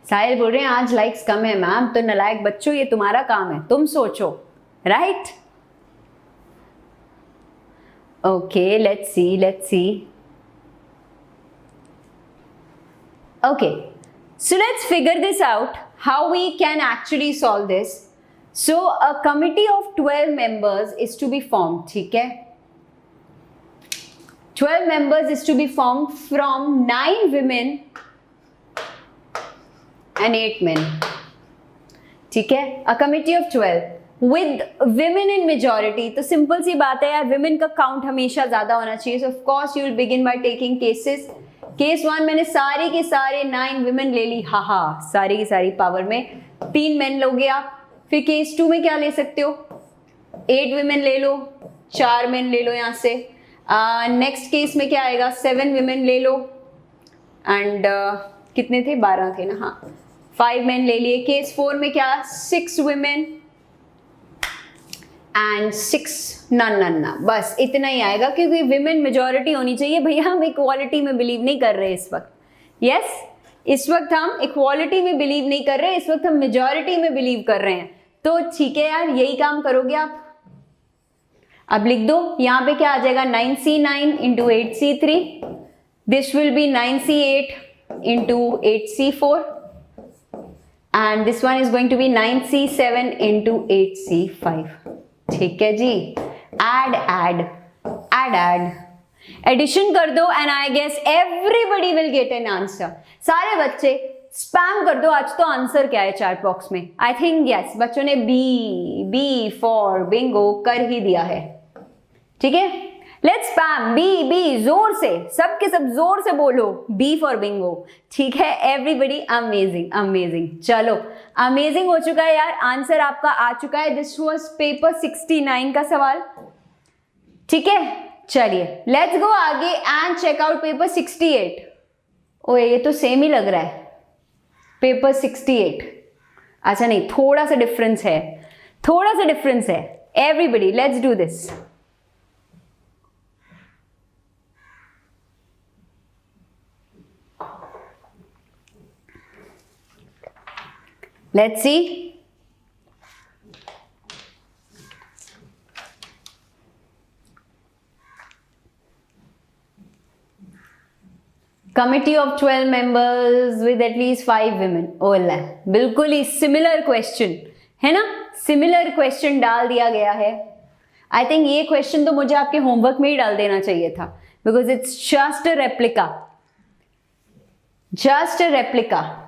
S1: Sahil बोल रहे हैं आज लाइक्स कम है मैम। तो नालायक बच्चों, ये तुम्हारा काम है, तुम सोचो। Right, okay, let's see, let's see. Okay, so let's figure this out how we can actually solve this. So a committee of 12 members is to be formed, ठीक है। 12 members is to be formed from 9 women and 8 men. ठीक है, a committee of 12 with women in majority. तो simple सी बात है यार, women का count हमेशा ज्यादा होना चाहिए. So of course you will begin by taking cases. Case 1 मैंने सारे के सारे 9 women ले ली, हा सारी की सारी पावर में 3 men लोगे आप. फिर केस 2 में क्या ले सकते हो, 8 women ले लो, 4 men ले लो यहाँ से. नेक्स्ट केस में क्या आएगा, 7 women ले लो एंड कितने थे, 12 थे ना, हाँ 5 men ले लिए. केस 4 में क्या, 6 women एंड 6 नन. बस इतना ही आएगा, क्योंकि विमेन मेजॉरिटी होनी चाहिए भैया. हम इक्वालिटी में बिलीव नहीं कर रहे इस वक्त. यस, इस वक्त हम इक्वालिटी में बिलीव नहीं कर रहे, इस वक्त हम मेजॉरिटी में बिलीव कर रहे हैं. तो ठीक है यार, यही काम करोगे आप. अब लिख दो, यहाँ पे क्या आ जाएगा, 9C9 into 8C3. This will be 9C8 into 8C4 and this one is going to be 9C7 into 8C5. ठीक है जी. एड एडिशन कर दो and I guess everybody will get an answer. सारे बच्चे स्पैम कर दो. आज तो आंसर क्या है चैट बॉक्स में, आई थिंक यस बच्चों ने बी फॉर बिंगो कर ही दिया है. ठीक है, लेट्स स्पैम बी जोर से, सबके सब जोर से बोलो बी फॉर बिंगो. ठीक है एवरीबडी, अमेजिंग. चलो अमेजिंग हो चुका है यार, आंसर आपका आ चुका है. दिस वाज पेपर 69 का सवाल. ठीक है, चलिए लेट्स गो आगे एंड चेक आउट पेपर 68. ओए ये तो सेम ही लग रहा है, पेपर 68. अच्छा नहीं, थोड़ा सा डिफरेंस है. Everybody let's do this. Let's see. Committee of 12 members with at least 5 women. ओला, बिल्कुल ही सिमिलर क्वेश्चन है ना, सिमिलर क्वेश्चन डाल दिया गया है. आई थिंक ये क्वेश्चन तो मुझे आपके होमवर्क में ही डाल देना चाहिए था, because it's just a replica.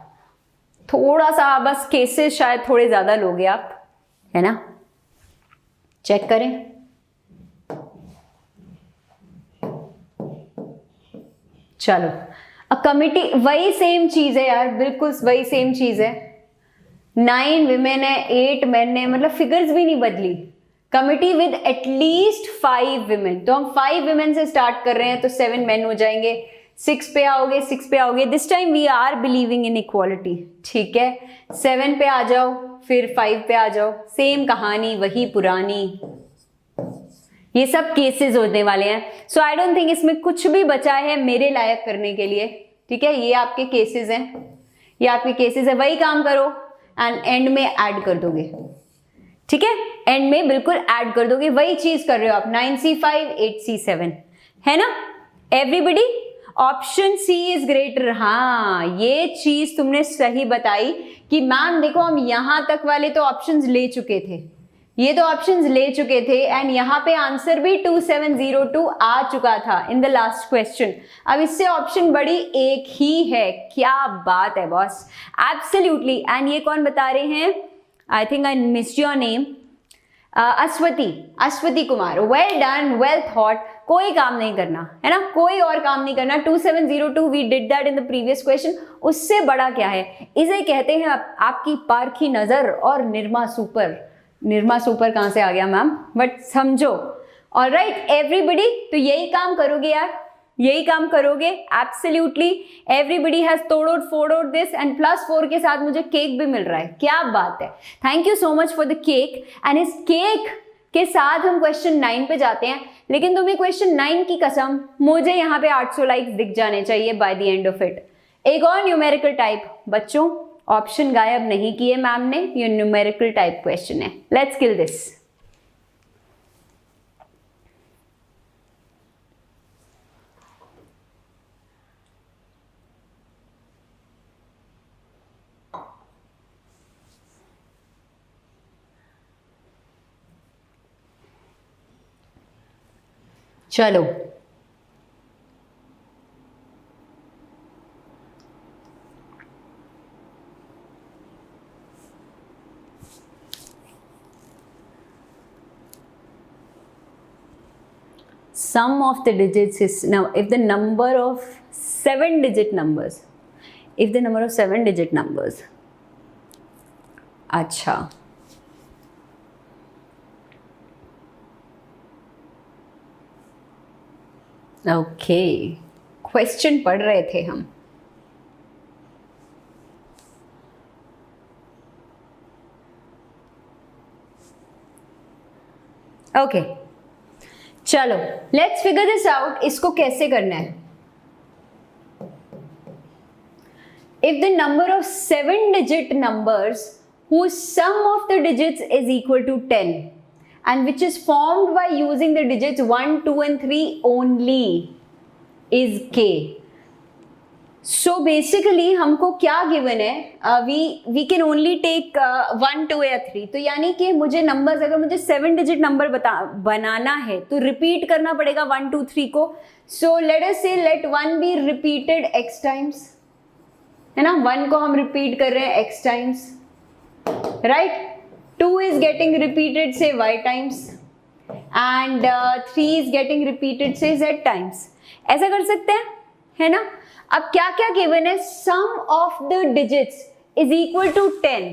S1: थोड़ा सा बस केसेस शायद थोड़े ज्यादा लोगे आप, है ना. चेक करें. चलो, कमिटी वही सेम चीज है यार, बिल्कुल वही सेम चीज है. 9 विमेन है, 8 मेन है, मतलब फिगर्स भी नहीं बदली. कमिटी विद एटलीस्ट 5 विमेन, तो हम 5 विमेन से स्टार्ट कर रहे हैं, तो 7 मेन हो जाएंगे. 6 पे आओगे. This time we are believing in equality. ठीक है, 7 पे आ जाओ, फिर 5 पे आ जाओ. सेम कहानी, वही पुरानी. ये सब केसेस होने वाले हैं. सो आई डोंट थिंक इसमें कुछ भी बचा है मेरे लायक करने के लिए. ठीक है, ये आपके केसेस हैं, वही काम करो एंड एंड में ऐड कर दोगे. ठीक है, एंड में बिल्कुल ऐड कर दोगे, वही चीज कर रहे हो आप. 9C5 8C7 है ना everybody. Option C is greater. हाँ, ये चीज तुमने सही बताई कि मैम देखो हम यहां तक वाले तो ऑप्शंस ले चुके थे, एंड यहाँ पे आंसर भी 2702 आ चुका था इन द लास्ट क्वेश्चन. अब इससे ऑप्शन बड़ी एक ही है. क्या बात है बॉस, एब्सोल्युटली. एंड ये कौन बता रहे हैं, I think I missed your name, Ashwathi Kumar. Well done, well thought. कोई काम नहीं करना है ना, कोई और काम नहीं करना. 2702 we did that in the previous question. उससे बड़ा क्या है, इसे कहते हैं आपकी पारखी नजर और निर्मा सुपर कहां से आ गया मैम, बट समझो. ऑलराइट एवरीबडी, तो यही काम करोगे यार, यही काम करोगे. एब्सोल्युटली एवरीबडी हैज फोड़ोड दिस एंड +4 के साथ मुझे केक भी मिल रहा है. क्या बात है, thank you so much for the cake. And इस केक के साथ हम क्वेश्चन 9 पे जाते हैं. लेकिन तुम्हें क्वेश्चन 9 की कसम, मुझे यहाँ पे 800 लाइक्स दिख जाने चाहिए by the end of it. एक और न्यूमेरिकल टाइप, बच्चों ऑप्शन गायब नहीं किए मैम ने, ये न्यूमेरिकल टाइप क्वेश्चन है. Let's kill this. चलो sum of the digits is now if the number of 7-digit numbers, if the number of 7-digit numbers, अच्छा ओके, क्वेश्चन पढ़ रहे थे हम। ओके चलो लेट्स फिगर दिस आउट। इसको कैसे करना है? If the number of 7-digit numbers whose sum of the digits is equal to 10 and which is formed by using the digits 1, 2 and 3 only is k. So basically हमको क्या given है? we can only take 1, 2 या 3। तो यानी कि मुझे numbers, अगर मुझे 7-digit नंबर बनाना है तो रिपीट करना पड़ेगा 1, 2, 3 को। सो let us say let 1 be repeated x times, है ना, 1 को हम रिपीट कर रहे हैं x times, right. 2 is getting repeated say y times and 3 is getting repeated say z times। ऐसा कर सकते हैं, है ना। अब क्या क्या गिवन है? Sum of the digits is equal to 10।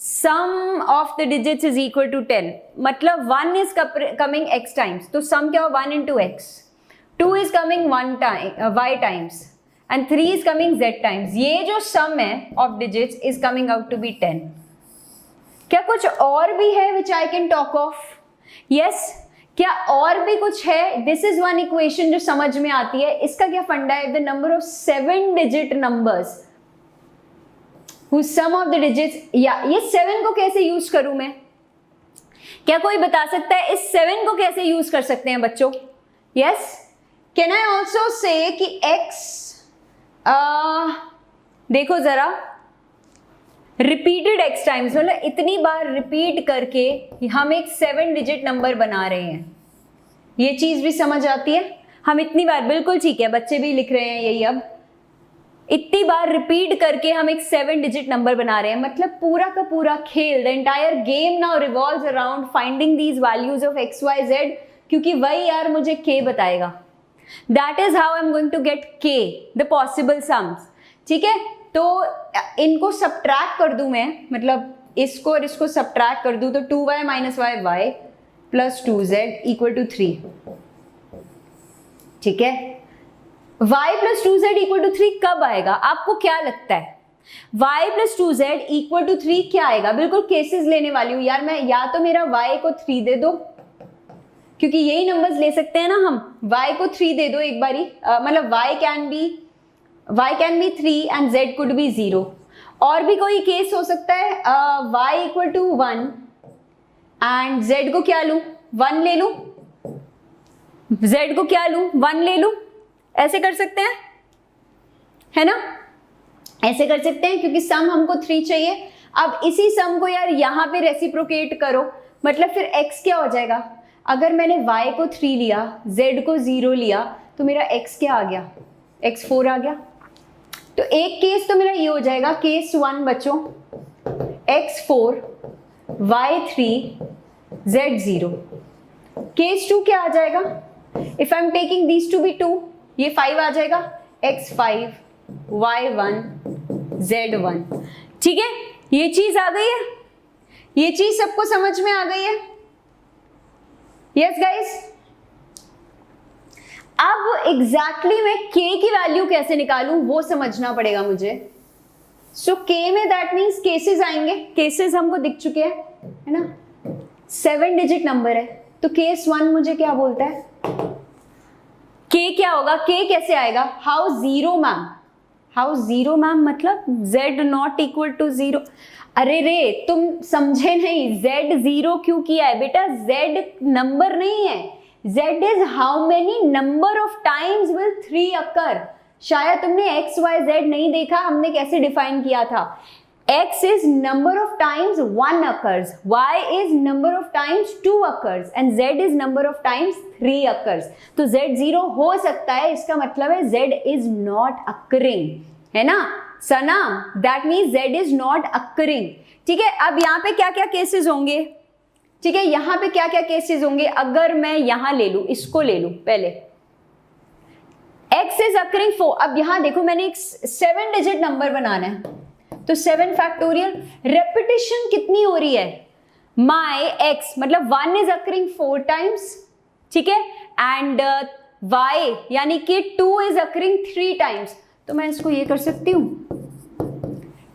S1: Sum of the digits is equal to 10 मतलब 1 इज कमिंग x टाइम्स, तो सम क्या हो? 1 into x। 2 is coming y times and 3 is coming z times. ये जो सम है of digits is coming out to be 10। क्या कुछ और भी है which I can talk of? Yes, क्या और भी कुछ है? दिस इज वन इक्वेशन जो समझ में आती है। इसका क्या फंडा है? The number of 7-digit numbers whose sum of the digits, या ये 7 को कैसे यूज करूं मैं? क्या कोई बता सकता है इस 7 को कैसे यूज कर सकते हैं बच्चों? Yes, can I also say कि x, देखो जरा, रिपीटेड x टाइम्स मतलब इतनी बार रिपीट करके हम एक 7-digit नंबर बना रहे हैं। ये चीज भी समझ आती है? हम इतनी बार, बिल्कुल ठीक है, बच्चे भी लिख रहे हैं यही। अब इतनी बार रिपीट करके हम एक 7-digit नंबर बना रहे हैं, मतलब पूरा का पूरा खेल, the entire game now revolves around finding these values of x, y, z, क्योंकि वही यार मुझे k बताएगा। That is how I am going to get k, the possible sums. ठीक है, तो इनको सब्ट्रैक्ट कर दूं मैं, मतलब इसको और इसको सब्ट्रैक्ट कर दूं तो 2y - y y plus 2z equal to 3। ठीक है, y plus 2z equal to 3 कब आएगा? आपको क्या लगता है? y plus 2z equal to 3 क्या आएगा? बिल्कुल केसेस लेने वाली हूं यार मैं। या तो मेरा y को 3 दे दो, क्योंकि यही नंबर्स ले सकते हैं ना हम। y को 3 दे दो एक बारी, मतलब y can be 3 and z could be 0। और भी कोई केस हो सकता है, y equal to 1 and z को क्या लूं? 1 ले लूं, z को क्या लूं? 1 ले लूं। ऐसे कर सकते हैं, है ना, ऐसे कर सकते हैं, क्योंकि सम हमको 3 चाहिए। अब इसी सम को यार यहाँ पे रेसिप्रोकेट करो, मतलब फिर x क्या हो जाएगा? अगर मैंने y को 3 लिया, z को 0 लिया, तो मेरा x क्या आ गया? x 4 आ गया। तो एक केस तो मेरा ये हो जाएगा, केस 1 बच्चों, x 4 y 3 z 0। केस 2 क्या आ जाएगा? If I am taking these to be 2, ये 5 आ जाएगा, x 5 y 1 z 1। ठीक है, ये चीज आ गई है, ये चीज सबको समझ में आ गई है? Yes guys. अब एग्जैक्टली मैं k की वैल्यू कैसे निकालूं वो समझना पड़ेगा मुझे। सो k में दैट मीन्स केसेस आएंगे, केसेस हमको दिख चुके हैं, है ना। 7-digit नंबर है, तो केस 1 मुझे क्या बोलता है? k क्या होगा? k कैसे आएगा? How 0 ma'am? हाउ 0 मैम मतलब z नॉट इक्वल टू 0। अरे रे, तुम समझे नहीं, z 0 क्यों किया है बेटा? z नंबर नहीं है, z is how many number of times will 3 occur। शायद तुमने x, y, z नहीं देखा, हमने कैसे डिफाइन किया था। x is number of times 1 occurs, y is number of times 2 occurs and z is number of times 3 occurs। तो z 0 हो सकता है, इसका मतलब है z is not occurring, है ना सना? That means z is not occurring। ठीक है, अब यहाँ पे क्या क्या केसेस होंगे? ठीक है, यहां पे क्या क्या केसेस होंगे, अगर मैं यहां ले लू, इसको ले लू पहले, x इज अकरिंग 4, अब यहां देखो मैंने एक 7 डिजिट नंबर बनाना है, तो 7 फैक्टोरियल, रेपिटेशन कितनी हो रही है, माई x मतलब 1 इज अकरिंग 4 टाइम्स, ठीक है, एंड y यानी कि 2 इज अकरिंग 3 टाइम्स, तो मैं इसको ये कर सकती हूं,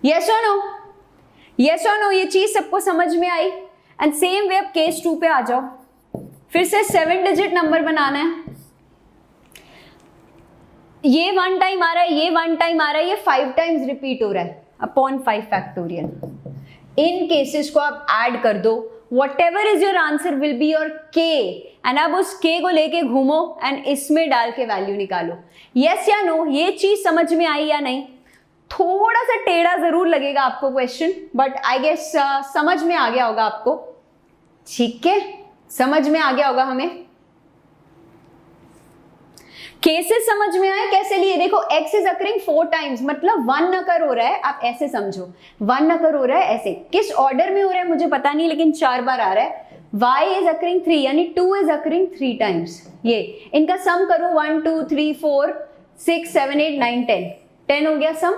S1: यस और नो, यस और नो, ये चीज सबको समझ में आई। एंड सेम वे अब केस 2 पे आ जाओ, फिर से 7 डिजिट नंबर बनाना है, ये 1 टाइम आ रहा है, ये 1 टाइम आ रहा है, ये 5 टाइम्स रिपीट हो रहा है अपॉन 5 फैक्टोरियल। इन केसेस को आप ऐड कर दो, whatever is your answer will be your k, and अब उस k को लेके घूमो एंड इसमें डाल के वैल्यू निकालो, यस या नो, ये चीज समझ में आई या नहीं। थोड़ा सा टेढ़ा जरूर लगेगा आपको क्वेश्चन, बट आई गेस समझ में आ गया होगा आपको, ठीक है, समझ में आ गया होगा हमें, केसेस समझ में आए कैसे लिए, देखो x इज अकरिंग 4 टाइम्स मतलब 1 अकर हो रहा है, आप ऐसे समझो 1 अकर हो रहा है, ऐसे किस ऑर्डर में हो रहा है मुझे पता नहीं, लेकिन 4 बार आ रहा है, y इज अकरिंग 3 यानी 2 इज अकरिंग 3 टाइम्स, ये इनका सम करो 1 2 3 4 6 7 8 9 10 हो गया सम।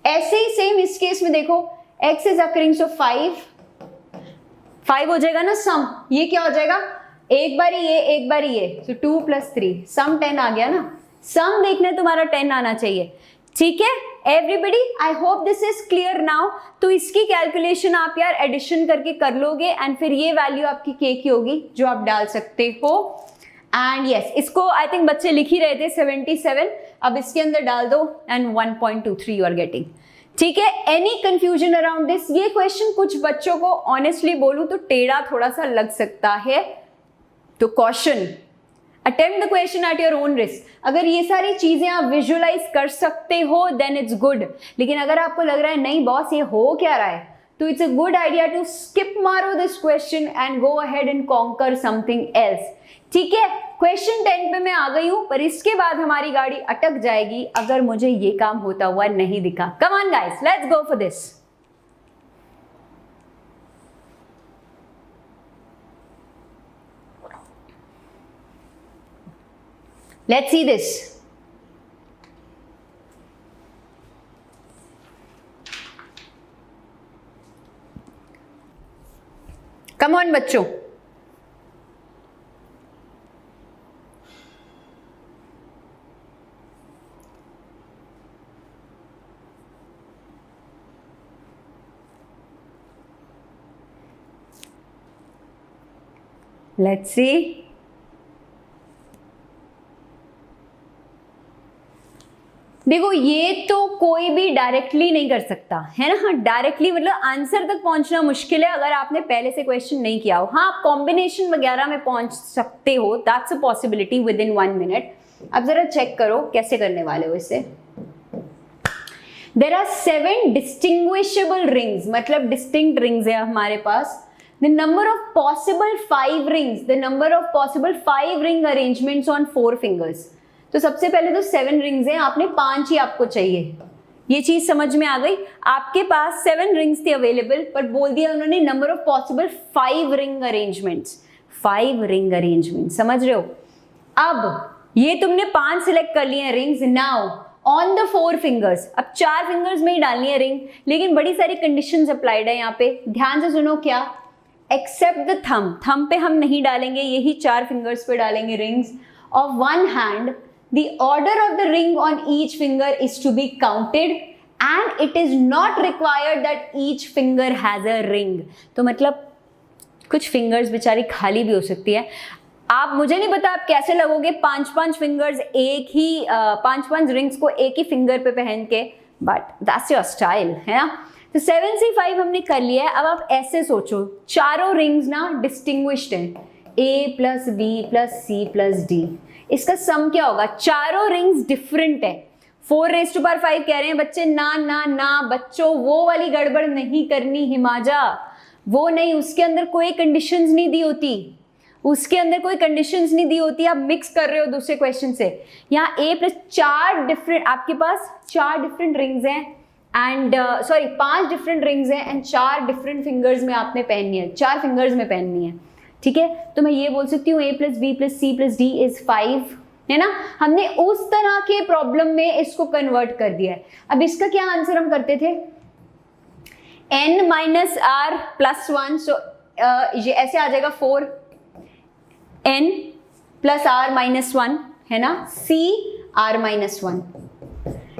S1: ऐसे ही सेम इस केस में देखो x इज अकरिंग सो 5 हो जाएगा ना सम, ये क्या हो जाएगा, एक बार ये एक बार ये, so 2 + 3 सम 10 आ गया ना, सम देखना तुम्हारा 10 आना चाहिए, ठीक है everybody, I hope this is clear now. तो इसकी कैलकुलेशन आप यार एडिशन करके कर लोगे एंड फिर ये वैल्यू आपकी k की होगी जो आप डाल सकते हो। एंड यस, इसको आई थिंक बच्चे लिख ही रहे थे 77, अब इसके अंदर डाल दो एंड 1.23 यू आर गेटिंग, ठीक है। एनी कंफ्यूजन अराउंड दिस, ये क्वेश्चन कुछ बच्चों को ऑनेस्टली बोलूं तो टेढ़ा थोड़ा सा लग सकता है, तो caution, attempt the question at your own risk. अगर ये सारी चीजें आप विजुअलाइज कर सकते हो देन इट्स गुड, लेकिन अगर आपको लग रहा है नहीं बॉस ये हो क्या रहा है, तो it's a good idea to skip मारो this question and go ahead and conquer something else, ठीक है। क्वेश्चन 10 पे मैं आ गई हूं, पर इसके बाद हमारी गाड़ी अटक जाएगी अगर मुझे ये काम होता हुआ नहीं दिखा। कम on guys, let's go for this. Let's see this. Come on बच्चों, let's see. देखो ये तो कोई भी डायरेक्टली नहीं कर सकता है ना, डायरेक्टली मतलब आंसर तक पहुंचना मुश्किल है अगर आपने पहले से क्वेश्चन नहीं किया हो। हाँ, आप कॉम्बिनेशन वगैरह में पहुंच सकते हो, that's a possibility within 1 minute. अब जरा चेक करो कैसे करने वाले हो इसे। देयर आर 7 डिस्टिंग्विशेबल रिंग्स, मतलब डिस्टिंक्ट रिंग्स है हमारे पास। The number of possible 5 rings, the number of possible 5 ring arrangements on 4 fingers. तो सबसे पहले तो 7 रिंग्स हैं, आपने 5 ही आपको चाहिए, ये चीज समझ में आ गई। आपके पास 7 रिंग्स थे अवेलेबल, पर बोल दिया उन्होंने number of possible 5 ring arrangements, 5 ring arrangement, समझ रहे हो। अब ये तुमने 5 सिलेक्ट कर लिए हैं rings, now on the 4 fingers, अब 4 फिंगर्स में ही डालनी है रिंग, लेकिन बड़ी सारी कंडीशंस अप्लाइड है यहाँ पे, ध्यान से सुनो। क्या, एक्सेप्ट द थंब पे हम नहीं डालेंगे, यही 4 फिंगर्स पे डालेंगे rings. Of one hand the order of the ring on each finger is to be counted and it is not required that each finger has a ring। तो मतलब कुछ फिंगर्स बेचारी खाली भी हो सकती है। आप, मुझे नहीं पता आप कैसे लगोगे 5-5 फिंगर्स एक ही 5-5 रिंग्स को एक ही फिंगर पे पहन के, बट दैट्स योर स्टाइल, है ना। तो 7 से 5 हमने कर लिया है। अब आप ऐसे सोचो, चारों रिंग्स ना डिस्टिंग्विश्ड हैं, A + B + C + D, इसका सम क्या होगा। चारों रिंग्स डिफरेंट है। 4⁵ कह रहे हैं बच्चे, ना ना ना बच्चों, वो वाली गड़बड़ नहीं करनी हिमाजा, वो नहीं, उसके अंदर कोई कंडीशंस नहीं दी होती, उसके अंदर कोई कंडीशंस नहीं दी होती। आप मिक्स कर रहे हो दूसरे क्वेश्चन से। यहाँ A + 4 डिफरेंट, आपके पास 4 डिफरेंट रिंग्स हैं, एंड सॉरी 5 डिफरेंट रिंग्स हैं एंड 4 डिफरेंट फिंगर्स में आपने पहननी है, 4 फिंगर्स में पहननी है, ठीक है। तो मैं ये बोल सकती हूँ a + b + c + d is 5, है ना। हमने उस तरह के प्रॉब्लम में इसको कन्वर्ट कर दिया है। अब इसका क्या आंसर हम करते थे, n - r + 1, सो ये ऐसे आ जाएगा 4n + r - 1, है ना, c r - 1,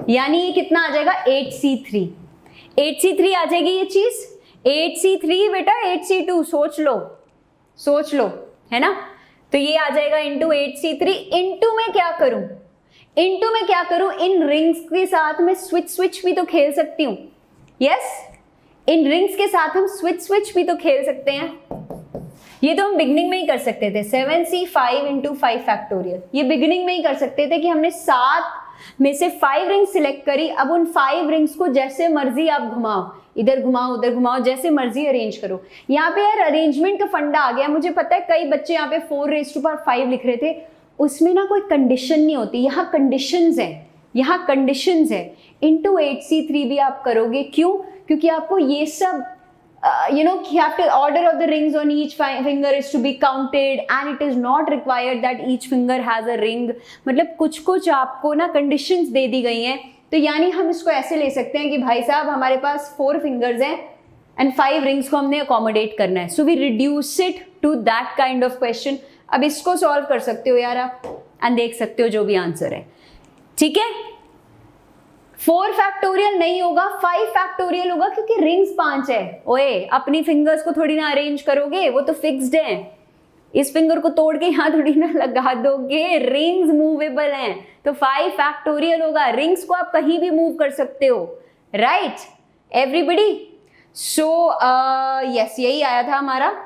S1: यानी ये कितना आ जाएगा 8c3, 8c3 आ जाएगी ये चीज, 8c3 बेटा 8c2, सोच लो, है ना। तो ये आ जाएगा इंटू 8c3, इंटू में क्या करूं, इन रिंग्स के साथ मैं स्विच भी तो खेल सकती हूँ, यस, इन रिंग्स के साथ हम स्विच भी तो खेल सकते हैं। ये तो हम बिगनिंग में ही कर सकते थे, 7c5 × 5 फैक्टोरियल, ये बिगनिंग में ही कर सकते थे कि हमने 7 में से 5 रिंग्स सिलेक्ट करी। अब उन 5 रिंग्स को जैसे मर्जी आप घुमाओ, इधर घुमाओ उधर घुमाओ, जैसे मर्जी अरेंज करो। यहाँ पे यार अरेंजमेंट का फंडा आ गया। मुझे पता है कई बच्चे यहाँ पे 4⁵5 लिख रहे थे, उसमें ना कोई कंडीशन नहीं होती, यहाँ कंडीशंस है। इंटू 8c3 भी आप करोगे, क्यों, क्योंकि आपको ये सब you have to order of the rings on each finger is to be counted and it is not required that each finger has a ring। मतलब कुछ आपको ना कंडीशंस दे दी गई हैं। तो यानी हम इसको ऐसे ले सकते हैं कि भाई साहब हमारे पास 4 फिंगर्स हैं एंड 5 रिंग्स को हमने अकोमोडेट करना है, so we reduce it to that kind of question. अब इसको सॉल्व कर सकते हो यार आप एंड देख सकते हो जो भी आंसर है, ठीक है। 4 फैक्टोरियल नहीं होगा, 5 फैक्टोरियल होगा, क्योंकि रिंग्स 5 है। ओए अपनी फिंगर्स को थोड़ी ना अरेंज करोगे, वो तो फिक्स्ड है। इस फिंगर को तोड़ के यहाँ थोड़ी ना लगा दोगे, रिंग्स मूवेबल हैं, तो 5 फैक्टोरियल होगा। रिंग्स को आप कहीं भी मूव कर सकते हो, राइट एवरीबडी। सो यस, यही आया था हमारा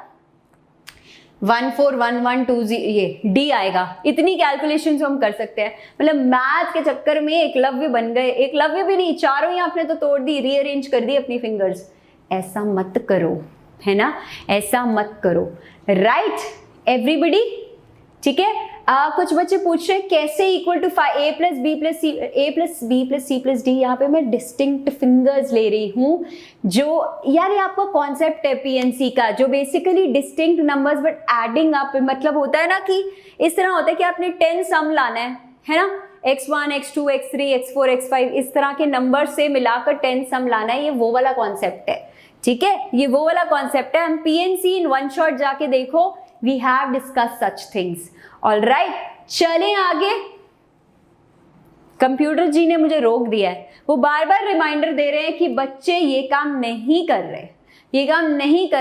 S1: 141120, ये डी आएगा। इतनी कैलकुलेशंस हम कर सकते हैं। मतलब मैथ के चक्कर में एकलव्य बन गए, एकलव्य भी नहीं, चारों ही आपने तो तोड़ दी, रीअरेंज कर दी अपनी फिंगर्स। ऐसा मत करो, है ना, ऐसा मत करो, राइट एवरीबडी, ठीक है। कुछ बच्चे पूछ रहे हैं कैसे equal to a + b + c + d। यहाँ पे मैं डिस्टिंक्ट फिंगर्स ले रही हूँ, जो यार ये आपका कॉन्सेप्ट है पीएनसी का, जो basically distinct numbers but adding up. मतलब होता है ना कि इस तरह होता है कि आपने 10 सम लाना है ना, x1 x2 x3 x4 x5 इस तरह के नंबर से मिलाकर 10 सम लाना है। ये वो वाला कॉन्सेप्ट है, ठीक है, ये वो वाला कॉन्सेप्ट है। हम पीएनसी इन वन शॉट जाके देखो, we have discuss such things. Alright, चलें आगे। कंप्यूटर जी ने मुझे रोक दिया है, वो बार बार रिमाइंडर दे रहे हैं कि बच्चे ये काम नहीं कर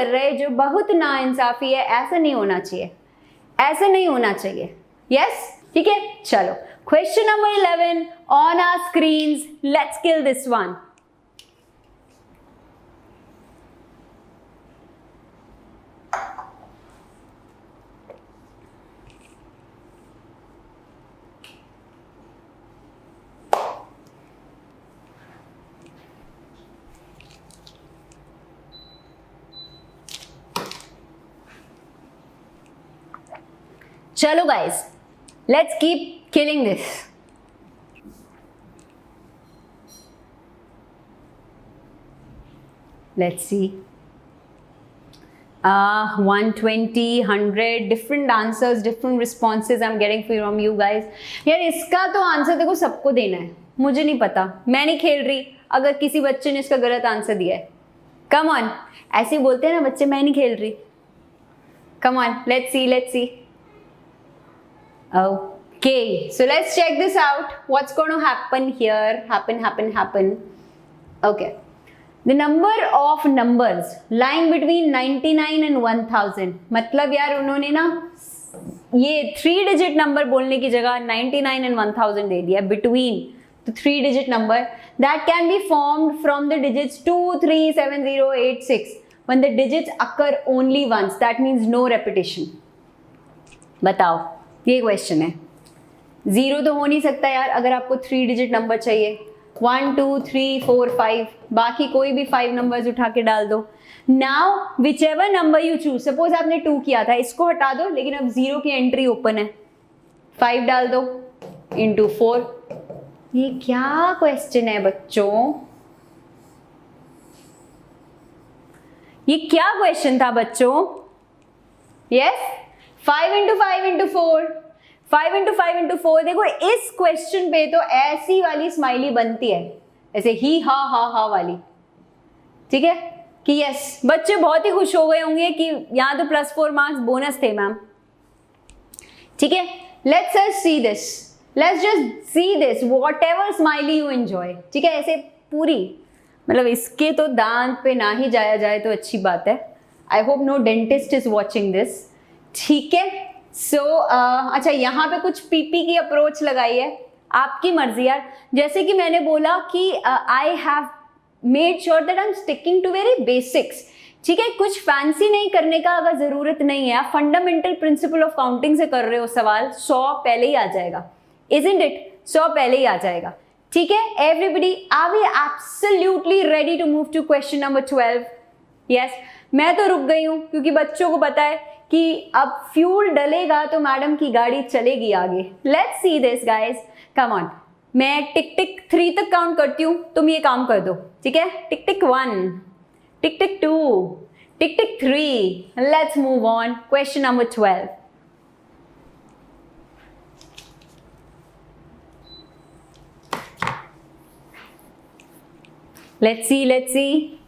S1: रहे, जो बहुत नाइंसाफी है। ऐसा नहीं होना चाहिए, यस, ठीक है। चलो question number 11 on our screens, let's kill this one. चलो guys, let's keep killing this. Let's see 120, 100 different answers, different responses I am getting from you guys. यार इसका तो आंसर देखो सबको देना है, मुझे नहीं पता, मैं नहीं खेल रही अगर किसी बच्चे ने इसका गलत आंसर दिया है। कम ऑन, ऐसे बोलते हैं ना बच्चे, मैं नहीं खेल रही। Come on, let's see. Okay, so let's check this out. What's going to happen here? Happen. Okay. The number of numbers lying between 99 and 1000. मतलब यार उन्होंने ना ये 3 डिजिट नंबर बोलने की जगह 99 and 1000 दे दिया, between the 3 digit number that can be formed from the digits 2, 3, 7, 0, 8, 6 when the digits occur only once. That means no repetition. बताओ, ये क्वेश्चन है। 0 तो हो नहीं सकता यार अगर आपको 3 डिजिट नंबर चाहिए। 1, 2, 3, 4, 5, बाकी कोई भी 5 नंबर्स उठा के डाल दो। Now which ever number you choose, suppose आपने 2 किया था, इसको हटा दो, लेकिन अब 0 की एंट्री ओपन है, 5 डाल दो इंटू 4। ये क्या क्वेश्चन है बच्चों, ये क्या क्वेश्चन था बच्चों? Yes, 5 into 5 into 4, 5 into 5 into 4। देखो इस क्वेश्चन पे तो ऐसी वाली स्माइली बनती है, ऐसे ही हा वाली, ठीक है कि यस, बच्चे बहुत ही खुश हो गए होंगे कि यहाँ तो +4 मार्क्स बोनस थे मैम, ठीक है। Let's just see this, let's just see this, what ever smiley you enjoy, ठीक है। ऐसे पूरी, मतलब इसके तो दांत पे ना ही जाया जाए तो अच्छी बात है। I hope no dentist is watching this, ठीक है। सो अच्छा, यहाँ पे कुछ पीपी की अप्रोच लगाई है, आपकी मर्जी यार। जैसे कि मैंने बोला कि I have made sure that I am sticking to very basics, ठीक है। कुछ फैंसी नहीं करने का अगर जरूरत नहीं है, फंडामेंटल प्रिंसिपल ऑफ काउंटिंग से कर रहे हो सवाल, 100 पहले ही आ जाएगा, इजंट इट? 100 पहले ही आ जाएगा, ठीक है। Everybody, are we absolutely ready to move to question number 12? Yes, मैं तो रुक गई हूं क्योंकि बच्चों को पता है कि अब फ्यूल डलेगा तो मैडम की गाड़ी चलेगी आगे। Let's see this guys, come on. मैं टिक टिक 3 तक काउंट करती हूँ, तुम ये काम कर दो, ठीक है। टिक टिक 1, टिक टिक 2, टिक टिक 3। Let's move on, question number 12। Let's see, let's see.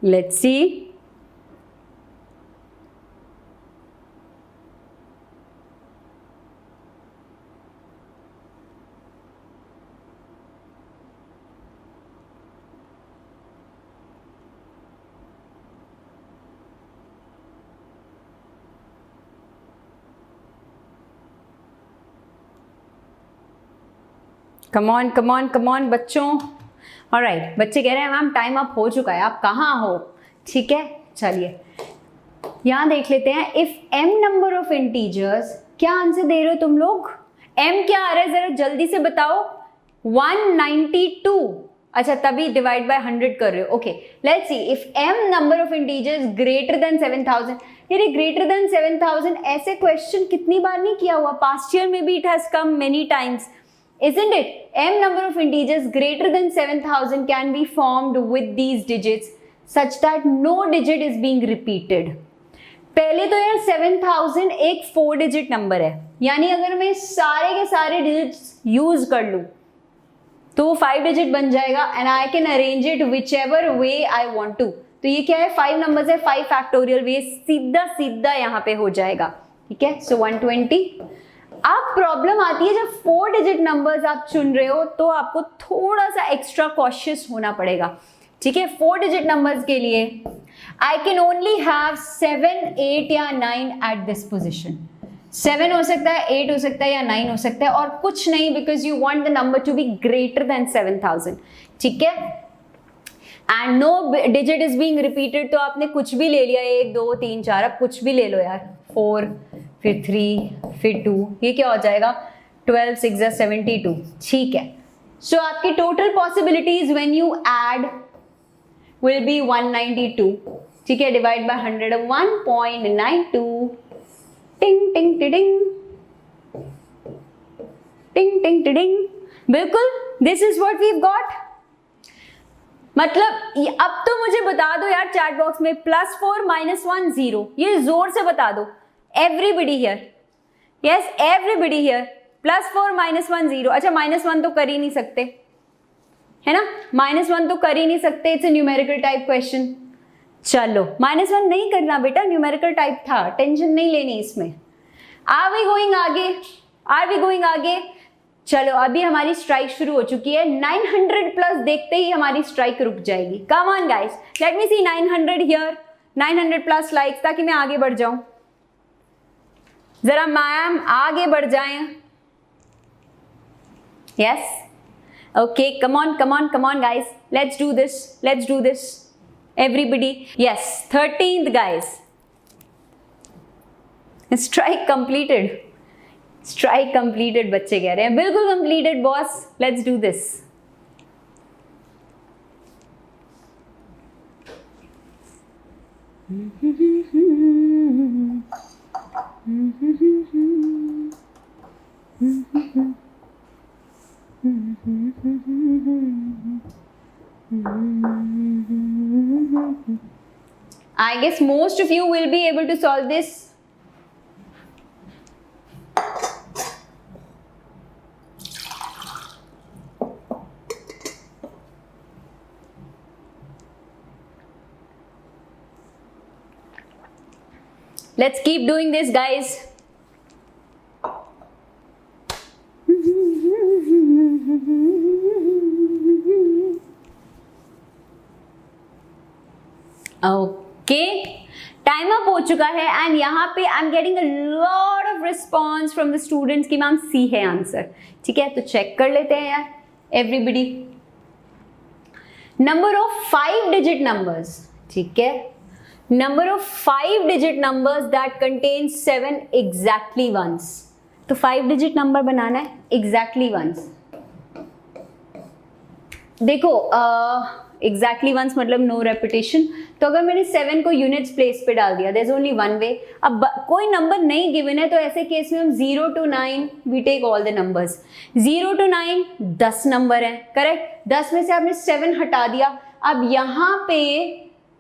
S1: Let's see. Come on, come on, come on बच्चों। ऑलराइट, बच्चे कह रहे हैं मैम टाइम अप हो चुका है, आप कहाँ हो? ठीक है, चलिए यहाँ देख लेते हैं। If m number of integers, क्या आंसर दे रहे हो तुम लोग? m क्या आ रहा है जरा जल्दी से बताओ? 192। अच्छा, तभी डिवाइड बाय 100 कर रहे हो। Okay, let's see. If m number of integers greater than 7000, यार ग्रेटर देन 7000 ऐसे क्वेश्चन कितनी बार नहीं किया हुआ? पास्ट ईयर में भी it has come many times, isn't it? m number of integers greater than 7000 can be formed with these digits such that no digit is being repeated. पहले तो यार 7000 एक 4 डिजिट नंबर है, यानी अगर मैं सारे के सारे डिजिट्स यूज कर लूं तो वो 5 डिजिट बन जाएगा and I can arrange it whichever way I want to. तो ये क्या है? 5 नंबर्स है, 5 फैक्टोरियल वे, सीधा सीधा यहाँ पे हो जाएगा, ठीक है। सो 120। अब प्रॉब्लम आती है जब 4 डिजिट नंबर्स आप चुन रहे हो तो आपको थोड़ा सा एक्स्ट्रा कॉशियस होना पड़ेगा, ठीक है। 4 डिजिट नंबर्स के लिए आई कैन ओनली हैव 7, 8 या 9 एट दिस पोजिशन। 7 हो सकता है, 8 हो सकता है या 9 हो सकता है, और कुछ नहीं, because you want the number to be greater than 7000, ठीक है। And no digit is being repeated, तो आपने कुछ भी ले लिया, 1 2 3 4, अब कुछ भी ले लो यार, 4 फिर 3 फिर 2, ये क्या हो जाएगा? 12 6 72, ठीक है। सो आपकी total possibilities when you add will be 192, ठीक है, डिवाइड बाय 100, 1.92। टिंग टिंग टिडिंग टिंग टिंग टिडिंग, बिल्कुल this is what we got. मतलब अब तो मुझे बता दो यार चैट बॉक्स में, +4 -1 0, ये जोर से बता दो। Everybody here, yes everybody here, +4 -1 0। अच्छा, -1 तो कर ही नहीं सकते, है ना, -1 तो कर ही नहीं सकते, it's a numerical type question. चलो -1 नहीं करना बेटा, न्यूमेरिकल टाइप था, टेंशन नहीं लेनी इसमें। आर वी गोइंग आगे? आर वी गोइंग आगे? चलो, अभी हमारी स्ट्राइक शुरू हो चुकी है। 900 प्लस देखते ही हमारी स्ट्राइक रुक जाएगी। Come on guys, let me see 900 here, 900 plus likes, ताकि मैं आगे बढ़ जाऊं। जरा मैम आगे बढ़ जाएं। Yes, okay, come on come on come on guys, let's do this, let's do this. Everybody? Yes, 13th guys. Strike completed. Strike completed बच्चे कह रहे हैं. बिल्कुल completed boss. Let's do this. I guess most of you will be able to solve this. Let's keep doing this, guys. Okay, time up हो चुका है and यहाँ पे आई am getting a lot of response from the students की ma'am सी है answer. ठीक है, तो चेक कर लेते हैं यार everybody. Number of 5 digit numbers. ठीक है, number of 5 digit numbers that contain 7 exactly once. तो 5 डिजिट नंबर बनाना है एग्जैक्टली वंस. देखो एग्जैक्टली वंस मतलब नो रेपिटेशन. तो अगर मैंने 7 को यूनिट्स प्लेस पे डाल दिया, there is only one way. अब कोई नंबर नहीं गिवन है तो ऐसे केस में हम 0 to 9 we take all the numbers. 0 to 9 10 number है, करेक्ट. 10 में से आपने 7 हटा दिया. अब यहाँ पे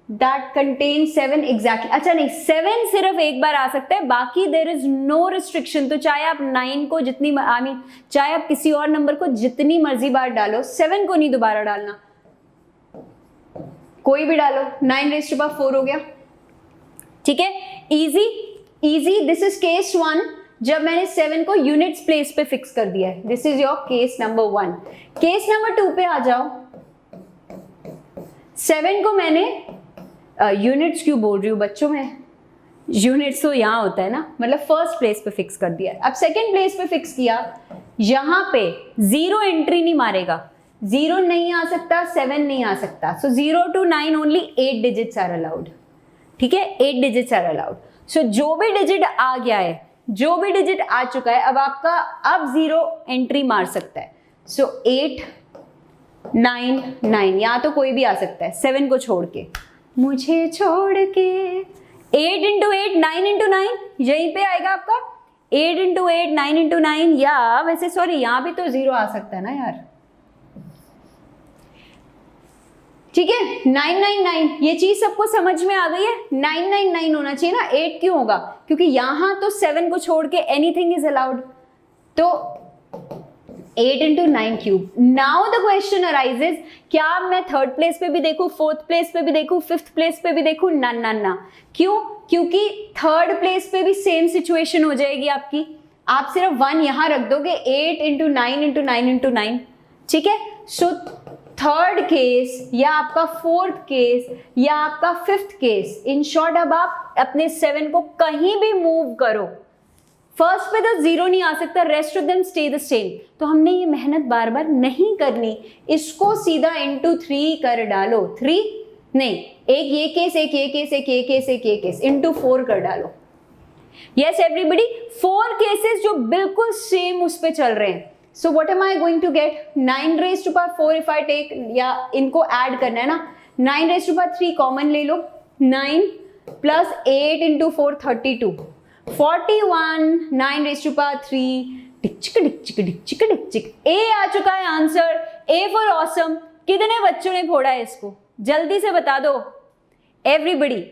S1: दैट कंटेन 7 एग्जैक्टली. अच्छा नहीं, 7 सिर्फ एक बार आ सकता है, बाकी देयर इज नो रिस्ट्रिक्शन. तो चाहे आप 9 को जितनी चाहे आप किसी और नंबर को जितनी मर्जी बार डालो, 7 को नहीं दोबारा डालना, कोई भी डालो. 9 raised to power 4 हो गया. ठीक है, easy easy. This is case 1 जब मैंने 7 को यूनिट्स प्लेस पे फिक्स कर दिया है. This is your case number 1. Case number 2 पे आ जाओ. 7 को मैंने यूनिट्स क्यों बोल रही हूँ बच्चों में, यूनिट्स तो यहाँ होता है ना, मतलब फर्स्ट प्लेस पे फिक्स कर दिया. अब सेकेंड प्लेस पे फिक्स किया, यहाँ पे 0 एंट्री नहीं मारेगा. 0 नहीं आ सकता, 7 नहीं आ सकता. So 0 to 9 only 8 digits are allowed. ठीक है, 8 डिजिट्स आर अलाउड. सो जो भी डिजिट आ गया है, जो भी डिजिट आ चुका है, अब आपका अब 0 एंट्री मार सकता है. सो 8 9 9 यहाँ तो कोई भी आ सकता है 7 को छोड़ के. मुझे छोड़ के 8 into 8 9 into 9 यहीं पे आएगा आपका. 8 into 8 9 into 9. या वैसे सॉरी, यहाँ भी तो 0 आ सकता है ना यार. ठीक है, 999 ये चीज सबको समझ में आ गई है. 999 होना चाहिए ना, 8 क्यों होगा? क्योंकि यहां तो 7 को छोड़ के एनीथिंग इज अलाउड. तो 8 into 9 cube. Now the question arises, क्या मैं थर्ड प्लेस पे भी देखूं, फोर्थ प्लेस पे भी देखूं, फिफ्थ प्लेस पे भी देखूं? ना ना ना. क्यों? क्योंकि थर्ड प्लेस पे भी सेम सिचुएशन हो जाएगी आपकी. आप सिर्फ 1 यहां रख दोगे. 8 into 9 into 9 into 9. ठीक है, सो थर्ड केस या आपका फोर्थ केस या आपका फिफ्थ केस, इन शॉर्ट अब आप अपने 7 को कहीं भी मूव करो, फर्स्ट पे तो 0 नहीं आ सकता, rest of them stay the same. तो हमने ये मेहनत बार बार नहीं करनी, इसको सीधा into 3 कर डालो. 3 नहीं, एक ये केस, एक ये केस, एक ये केस, एक ये केस, into 4 कर डालो. यस एवरीबडी, 4 केसेस जो बिल्कुल सेम उस पे चल रहे हैं. So what am I going to get? 9 raised to power 4 if I take, या इनको ऐड करना है ना. 9 raised to power 3 कॉमन ले लो. 9 plus 8 into 4 32. 41. 9 raised to power 3. टिक चिक टिक चिक टिक चिक टिक चिक. ए आ चुका है आंसर. A for awesome. कितने बच्चों ने फोड़ा है इसको? जल्दी से बता दो एवरीबडी.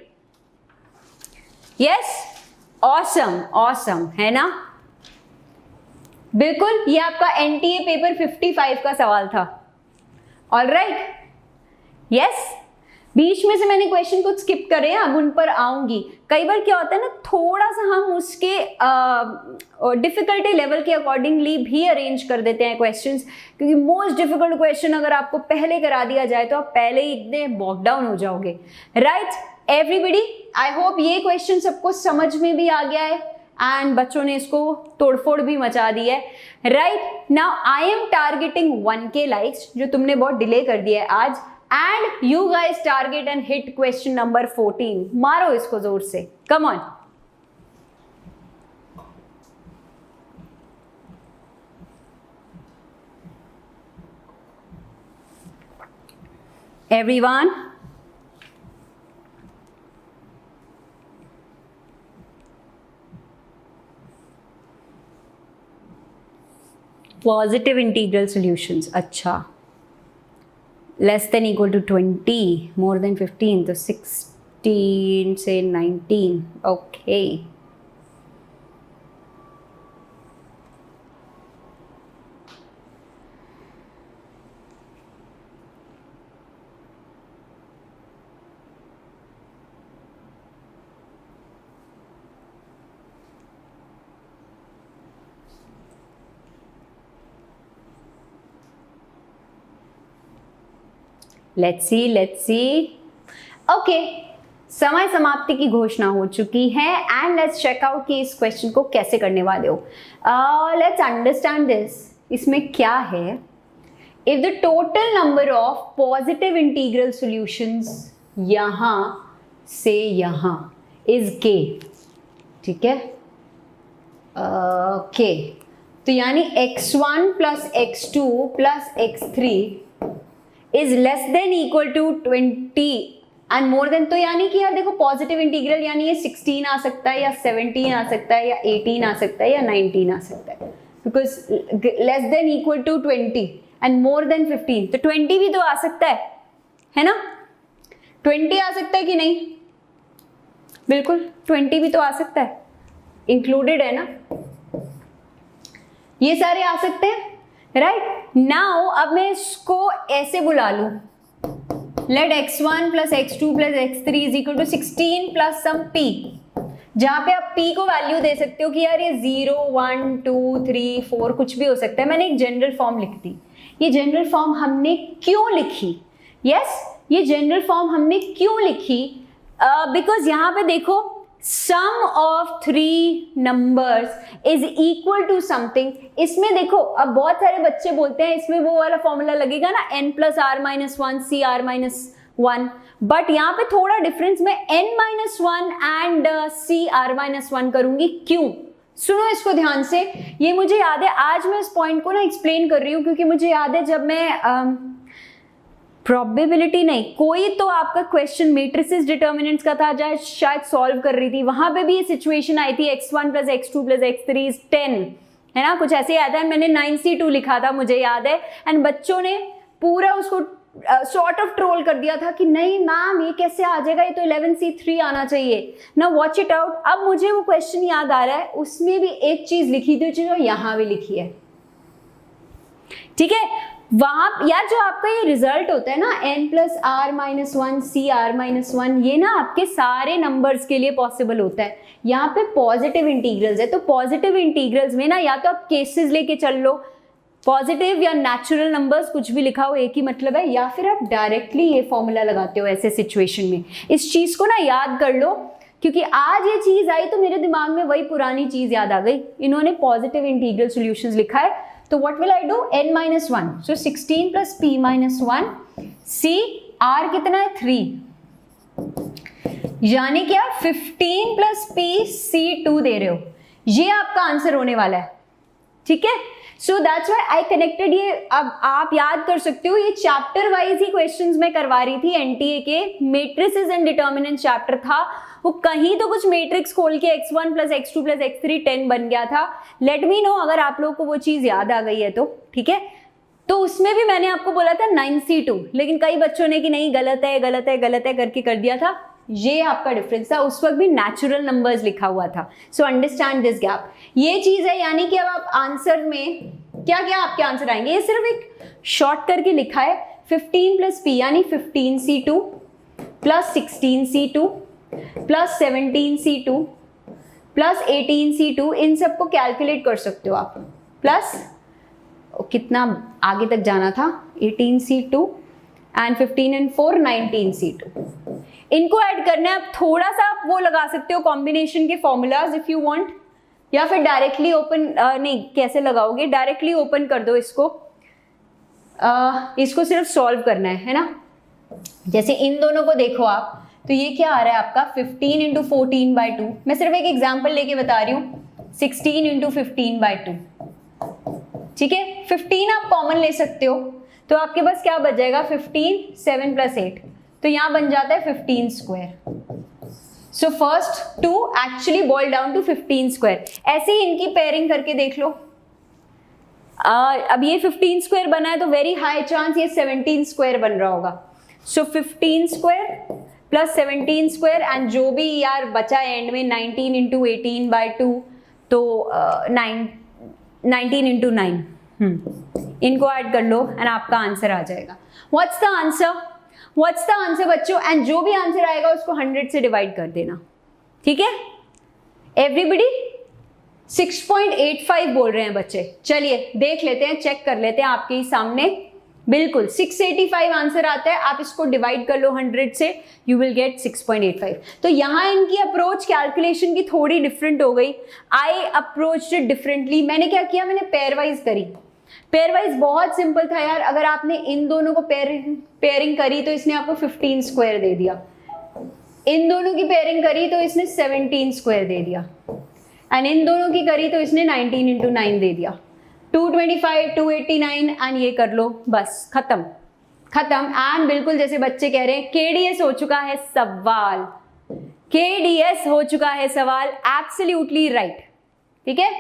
S1: यस, ऑसम ऑसम है ना. बिल्कुल, ये आपका एनटीए पेपर 55 का सवाल था. Alright, yes. बीच में से मैंने क्वेश्चन कुछ स्किप करे हैं, अब उन पर आऊंगी. कई बार क्या होता है ना, थोड़ा सा हम उसके डिफिकल्टी लेवल के अकॉर्डिंगली भी अरेंज कर देते हैं क्वेश्चंस, क्योंकि मोस्ट डिफिकल्ट क्वेश्चन अगर आपको पहले करा दिया जाए तो आप पहले ही इतने बॉक डाउन हो जाओगे. राइट एवरीबडी, आई होप ये क्वेश्चन सबको समझ में भी आ गया है एंड बच्चों ने इसको तोड़फोड़ भी मचा दी है. Right now I am targeting 1K likes, जो तुमने बहुत डिले कर दिया है आज. And you guys target and hit question number 14. मारो इसको जोर से, come on. Everyone, positive integral solutions. अच्छा, less than equal to 20, more than 15, तो 16 से 19. Okay. Let's see. ओके, समय समाप्ति की घोषणा हो चुकी है एंड लेट्स चेक आउट कि इस क्वेश्चन को कैसे करने वाले हो. Let's understand this. इसमें क्या है? If the total number of positive integral solutions यहां से यहां इज के. ठीक है, ओके. तो यानी x1 plus x2 plus x3 is less than equal to 20 and more than. तो यानी कि यार देखो, पॉजिटिव इंटीग्रल यानी ये 16 आ सकता है या 17 आ सकता है या 18 आ सकता है या 19 आ सकता है, because less than equal to 20 and more than 15. तो 20 भी तो आ सकता है ना? 20 आ सकता है कि नहीं? बिल्कुल 20 भी तो आ सकता है, इंक्लूडेड है ना. ये सारे आ सकते हैं, राइट. नाउ अब मैं इसको ऐसे बुला लूं, let x1 plus x2 plus x3 is equal to 16 plus some p, जहां पे आप p को वैल्यू दे सकते हो कि यार ये 0 1 2 3 4 कुछ भी हो सकता है. मैंने एक जनरल फॉर्म लिख दी. ये जनरल फॉर्म हमने क्यों लिखी? यस, ये जनरल फॉर्म हमने क्यों लिखी? बिकॉज यहां पे देखो, sum of three numbers is equal to something. इसमें देखो, अब बहुत सारे बच्चे बोलते हैं इसमें वो वाला फॉर्मूला लगेगा ना, n plus r minus one C r minus one, but यहाँ पे थोड़ा डिफरेंस में n minus one and C r minus one करूंगी. क्यों? सुनो इसको ध्यान से. ये मुझे याद है, आज मैं इस पॉइंट को ना एक्सप्लेन कर रही हूँ क्योंकि मुझे याद है जब मैं प्रोबेबिलिटी नहीं, कोई तो आपका क्वेश्चन मैट्रिसेस डिटर्मिनेंट्स का था, जहाँ शायद सॉल्व कर रही थी, वहां पे भी ये सिचुएशन आई थी x1 plus x2 plus x3 is 10, है ना, कुछ ऐसे आया था. मैंने 9c2 लिखा था, मुझे याद है, एंड बच्चों ने पूरा उसको सॉर्ट ऑफ ट्रोल कर दिया था कि नहीं मैम ये कैसे आ जाएगा, ये तो 11c3 आना चाहिए ना. Watch it out. अब मुझे वो क्वेश्चन याद आ रहा है, उसमें भी एक चीज लिखी थी जो यहाँ भी लिखी है. ठीक है, वहां यार जो आपका ये रिजल्ट होता है ना, n plus r minus one C r minus one, ये ना आपके सारे नंबर्स के लिए पॉसिबल होता है. यहाँ पे पॉजिटिव इंटीग्रल्स है, तो पॉजिटिव इंटीग्रल्स में ना या तो आप केसेस लेके चल लो, पॉजिटिव या नेचुरल नंबर्स कुछ भी लिखा हो एक ही मतलब है, या फिर आप डायरेक्टली ये फॉर्मूला लगाते हो ऐसे सिचुएशन में. इस चीज को ना याद कर लो, क्योंकि आज ये चीज आई तो मेरे दिमाग में वही पुरानी चीज याद आ गई. इन्होंने पॉजिटिव इंटीग्रल सॉल्यूशंस लिखा है, तो what will I do? n minus 1. So 16 plus p minus 1. c r कितना है? 3. यानी कि आप 15 plus p c2 दे रहे हो. ये आपका आंसर होने वाला है. ठीक है, so that's why I connected. ये अब आप याद कर सकते हो, ये चैप्टर वाइज ही क्वेश्चंस मैं करवा रही थी. एनटीए के मैट्रिसेस एंड डिटर्मिनेंट चैप्टर था, वो कहीं तो कुछ मैट्रिक्स खोल के x1 plus x2 plus x3 10 बन गया था. लेट मी नो अगर आप लोगों को वो चीज याद आ गई है तो. ठीक है, तो उसमें भी मैंने आपको बोला था 9c2, लेकिन कई बच्चों ने कि नहीं गलत है गलत है गलत है करके कर दिया था. ये आपका डिफरेंस था. उस वक्त भी नेचुरल नंबर्स लिखा हुआ था. So understand this gap. ये चीज है, यानी कि अब आप आंसर में क्या क्या आपके आंसर आएंगे, ये सिर्फ एक शॉर्ट करके लिखा है. 15 प्लस p यानी 15c2 plus 16c2 plus 17c2 plus 18c2, इन सबको कैलकुलेट कर सकते हो आप. प्लस कितना आगे तक जाना था, 18c2 एंड 15 एंड 4 19c2. इनको ऐड करना है. आप थोड़ा सा आप वो लगा सकते हो कॉम्बिनेशन के फॉर्मूलाज इफ यू वांट, या फिर डायरेक्टली ओपन नहीं, कैसे लगाओगे, डायरेक्टली ओपन कर दो इसको. इसको सिर्फ सॉल्व करना है ना. जैसे इन दोनों को देखो आप, तो ये क्या आ रहा है आपका 15 इंटू 14/2। मैं सिर्फ एक एग्जाम्पल लेके बता रही हूँ, 16 इंटू 15/2। ठीक है, 15 आप कॉमन ले सकते हो, तो आपके पास क्या बच जाएगा 15, 7 + 8, तो यहां बन जाता है 15 square. So first to actually boil down to 15 square. ऐसे ही इनकी पेयरिंग करके देख लो। अब ये 15 स्क्वायर बना है तो वेरी हाई चांस ये 17 स्क्वायर बन रहा होगा। सो 15 स्क्वायर प्लस 17 स्क्वायर एंड जो भी यार बचा एंड में 19 इंटू 18/2, तो 19 इंटू 9, इनको ऐड कर लो एंड आपका आंसर आ जाएगा। What's the answer? What's the answer बच्चों? एंड जो भी आंसर आएगा उसको 100 से डिवाइड कर देना। ठीक है, एवरीबडी 6.85 बोल रहे हैं बच्चे। चलिए देख लेते हैं, चेक कर लेते हैं आपके ही सामने। बिल्कुल 685 आंसर आता है। आप इसको डिवाइड कर लो 100 से, यू विल गेट 6.85। तो यहाँ इनकी अप्रोच कैलकुलेशन की थोड़ी डिफरेंट हो गई। I approach differently. मैंने क्या किया, मैंने पेयर वाइज करी। पेयर वाइज बहुत सिंपल था यार। अगर आपने इन दोनों को पेयरिंग करी तो इसने आपको 15 स्क्वायर दे दिया, इन दोनों की पेयरिंग करी तो इसने 17 स्क्वायर दे दिया, एंड इन दोनों की करी तो इसने 19 इंटू 9 दे दिया। 225, 289 एंड ये कर लो, बस खत्म खत्म। एंड बिल्कुल जैसे बच्चे कह रहे हैं केडीएस हो चुका है सवाल, केडीएस हो चुका है सवाल, एब्सोल्युटली राइट। ठीक है,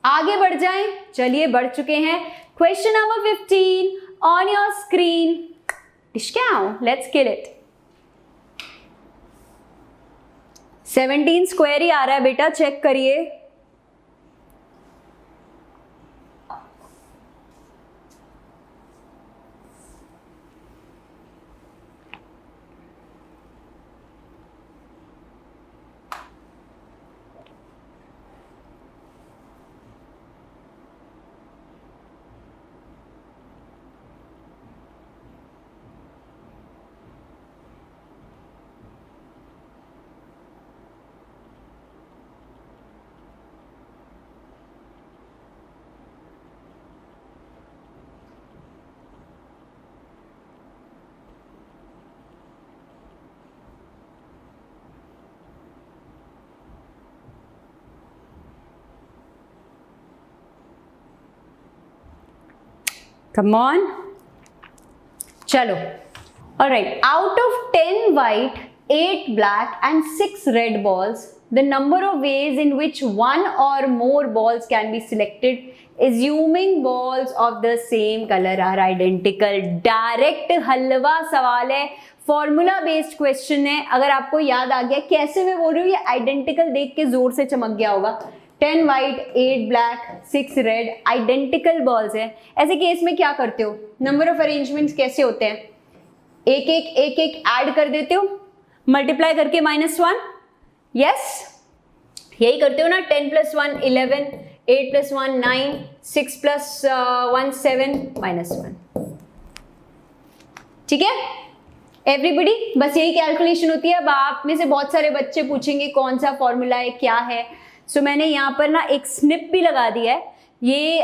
S1: आगे बढ़ जाएं। चलिए बढ़ चुके हैं। Question number 15 on your screen. Let's kill it. 17 square ही आ रहा है बेटा, चेक करिए। Come on. चलो, alright. Out of 10 white, 8 black and 6 red balls, the number of ways in which one or more balls can be selected, assuming balls of the same color are identical. Direct हलवा सवाल है, formula based question है। अगर आपको याद आ गया कैसे मैं बोल रही हूँ, ये आइडेंटिकल देख के जोर से चमक गया होगा। 10 white, 8 black, 6 red, identical balls है। ऐसे केस में क्या करते हो, नंबर ऑफ अरेंजमेंट्स कैसे होते हैं, एक एक ऐड कर देते हो, मल्टीप्लाई करके -1। यस, यही करते हो ना। 10 + 1 11, 8 + 1 9, 6 + 1 7, -1। ठीक है एवरीबडी, बस यही कैलकुलेशन होती है। अब आप में से बहुत सारे बच्चे पूछेंगे कौन सा फॉर्मूला है, क्या है। सो मैंने यहाँ पर ना एक स्निप भी लगा दिया है। ये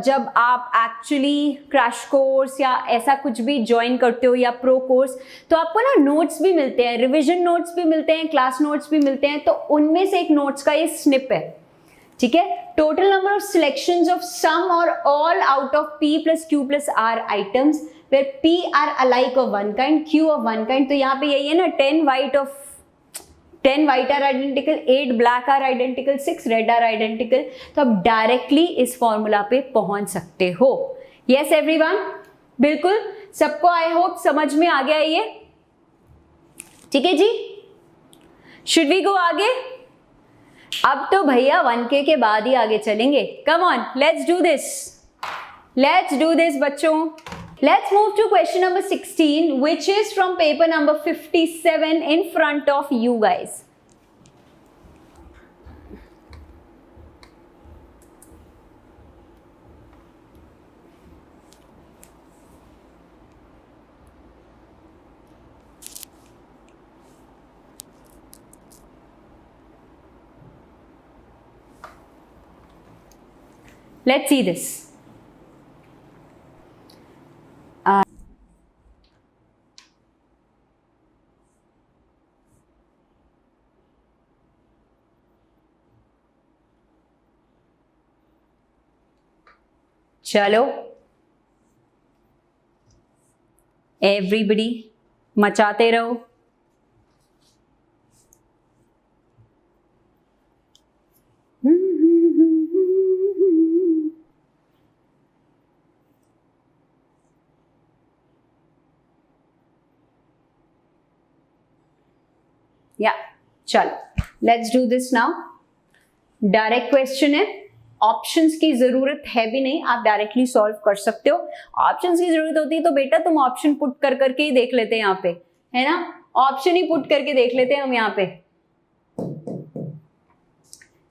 S1: जब आप एक्चुअली क्रैश कोर्स या ऐसा कुछ भी ज्वाइन करते हो या प्रो कोर्स, तो आपको ना नोट्स भी मिलते हैं, रिविजन नोट्स भी मिलते हैं, क्लास नोट्स भी मिलते हैं। तो उनमें से एक नोट्स का ये स्निप है। ठीक है, total number of selections of some और all out of P + Q + R items where P are alike of one kind, Q of one kind। तो यहाँ पे यही है ना, 10 white are identical, 8 black are identical, 6 red are identical। तो आप directly इस फॉर्मूला पे पहुंच सकते हो। यस एवरीवन, बिल्कुल सबको आई होप समझ में आ गया ये। ठीक है जी, शुड वी गो आगे? अब तो भैया 1K के बाद ही आगे चलेंगे। Come on, let's do this बच्चों। Let's move to question number 16, which is from paper number 57 in front of you guys. Let's see this. चलो एवरीबडी मचाते रहो। या चलो let's do this now. Direct question है, ऑप्शंस की जरूरत है भी नहीं, आप डायरेक्टली सॉल्व कर सकते हो। ऑप्शंस की जरूरत होती है तो बेटा तुम ऑप्शन पुट कर करके ही देख लेते हैं यहाँ पे, है ना, ऑप्शन ही पुट करके देख लेते हैं हम यहाँ पे।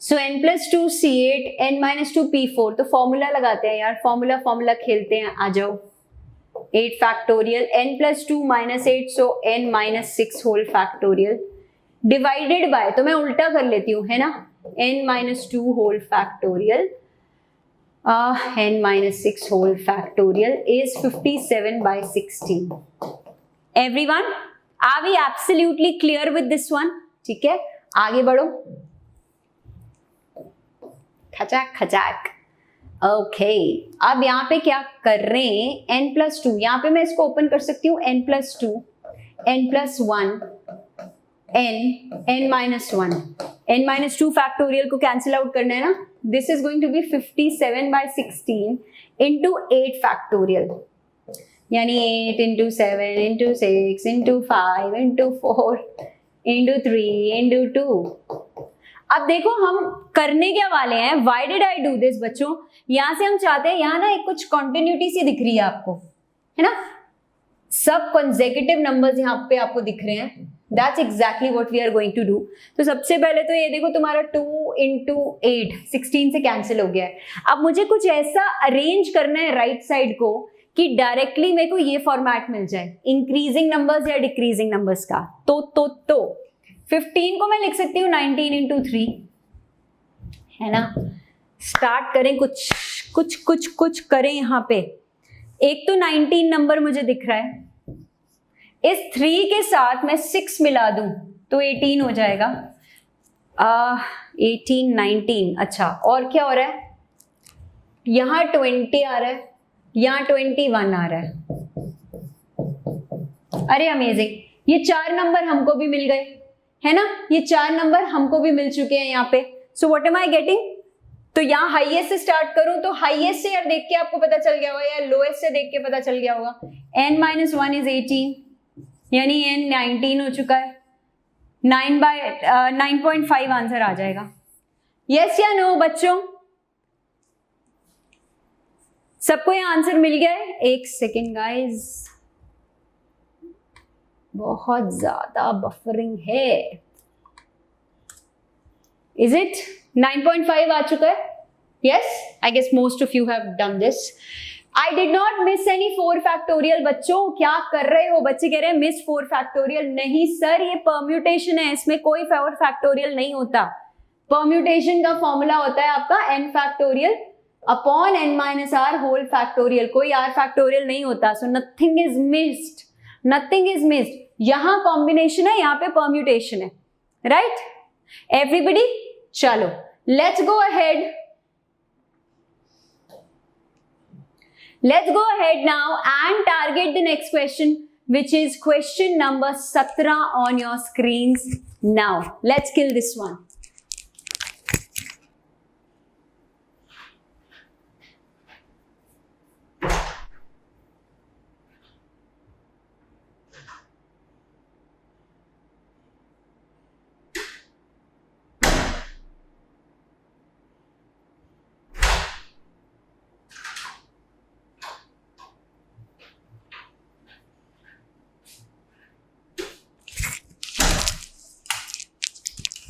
S1: सो n+2 C8 n-2 P4, तो फॉर्मूला लगाते हैं यार, फॉर्मूला खेलते हैं, आ जाओ। 8 फैक्टोरियल n+2 -8, सो n-6 whole factorial divided by, तो मैं उल्टा कर लेती हूँ, है ना, n-2 whole factorial n-6 whole factorial is 57/16। Everyone are we absolutely clear with this one? ठीक है, आगे बढ़ो। खचाक खचाक। ओके, अब यहाँ पे क्या कर रहे हैं, n+2, यहाँ पे मैं इसको ओपन कर सकती हूँ, n+2 n+1 n-1 n-2 factorial को कैंसिल आउट करना है ना, this is going to be 57/16 into 8 factorial, यानी 8 into 7 into 6 into 5 into 4 into 3 into 2। अब देखो हम करने क्या वाले हैं, why did I do this बच्चों, यहां से हम चाहते हैं, यहाँ ना एक कुछ कॉन्टिन्यूटी सी दिख रही है आपको, है ना, सब कंसेक्यूटिव नंबर्स यहाँ पे आपको दिख रहे हैं, that's exactly what we are going to do. तो सबसे पहले तो ये देखो तुम्हारा 2 इंटू 8 16 से कैंसिल हो गया है। अब मुझे कुछ ऐसा अरेंज करना है राइट साइड को कि डायरेक्टली मेरे को ये फॉर्मेट मिल जाए, इंक्रीजिंग नंबर्स या डिक्रीजिंग नंबर्स का। तो 15 को मैं लिख सकती हूँ 19 इंटू 3, है ना। स्टार्ट करें, कुछ करें यहाँ पे। एक तो 19 नंबर मुझे दिख रहा है, इस 3 के साथ मैं 6 मिला दूं तो 18 हो जाएगा। 18 19, अच्छा और क्या हो रहा है, यहाँ 20 आ रहा है, यहाँ 21 आ रहा है। अरे अमेजिंग, ये 4 नंबर हमको भी मिल गए, है ना, ये 4 नंबर हमको भी मिल चुके हैं यहाँ पे। So what am I getting, तो यहाँ हाईएस्ट से स्टार्ट करूं तो हाईएस्ट से यार देख के आपको पता चल गया होगा, या लोएस्ट से देख के पता चल गया होगा। n-1 इज 18, यानी n 19 हो चुका है, 9.5 आंसर आ जाएगा। यस या नो बच्चों, सबको ये आंसर मिल गया है? एक सेकेंड गाइज, बहुत ज्यादा बफरिंग है। इज इट 9.5 आ चुका है? Yes, I guess most of you have done this. I did not miss any 4 factorial. बच्चों क्या कर रहे हो, बच्चे कह रहे हैं मिस 4 फैक्टोरियल। नहीं सर, ये परम्यूटेशन है, इसमें कोई 4 फैक्टोरियल नहीं होता। परम्यूटेशन का फॉर्मूला होता है आपका n factorial upon n-r whole factorial, कोई r फैक्टोरियल नहीं होता। So nothing is missed, nothing is missed. यहां कॉम्बिनेशन है, यहाँ पे परम्यूटेशन है, राइट एवरीबडी। चलो let's go ahead, let's go ahead now and target the next question, which is question number 17 on your screens now. Let's kill this one.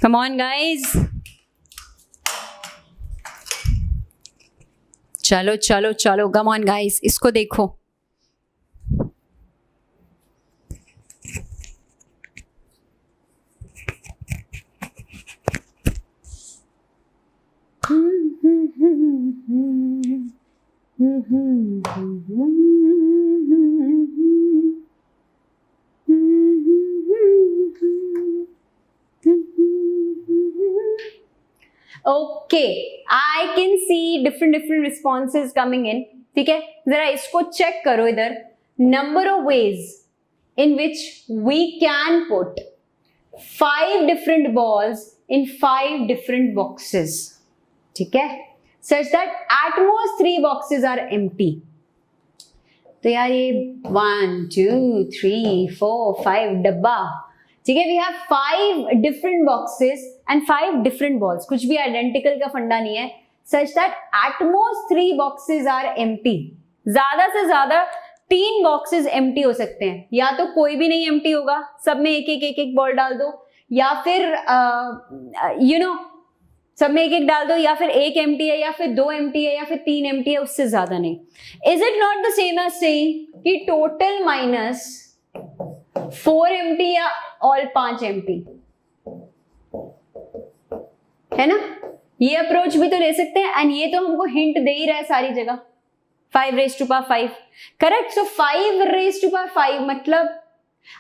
S1: Come on guys, चलो चलो चलो, come on guys, इसको देखो। Okay, I can see different responses coming in. ठीक है, जरा इसको check करो इधर, number of veg in which we can put 5 different balls in 5 different boxes, ठीक है, such that at most 3 boxes are empty. तो यार ये 1 2 3 4 5 डब्बा, ठीक है, we have 5 different boxes and 5 different balls, कुछ भी आइडेंटिकल का फंडा नहीं है, such that at most 3 boxes are empty. ज्यादा से ज्यादा 3 बॉक्सेस एम्प्टी हो सकते हैं, या तो कोई भी नहीं एम्प्टी होगा, सब में एक एक बॉल डाल दो, या फिर सब में एक डाल दो, या फिर एक एम्प्टी है, या फिर 2 एम्प्टी है, या फिर 3 एम्प्टी है, उससे ज्यादा नहीं. Is it not the same as saying कि टोटल माइनस 4 एम्प्टी या ऑल 5 एम्प्टी, है ना? ये अप्रोच भी तो ले सकते हैं, एंड ये तो हमको हिंट दे ही रहा है सारी जगह, 5 raised to power 5, correct. So 5 raised to power 5 मतलब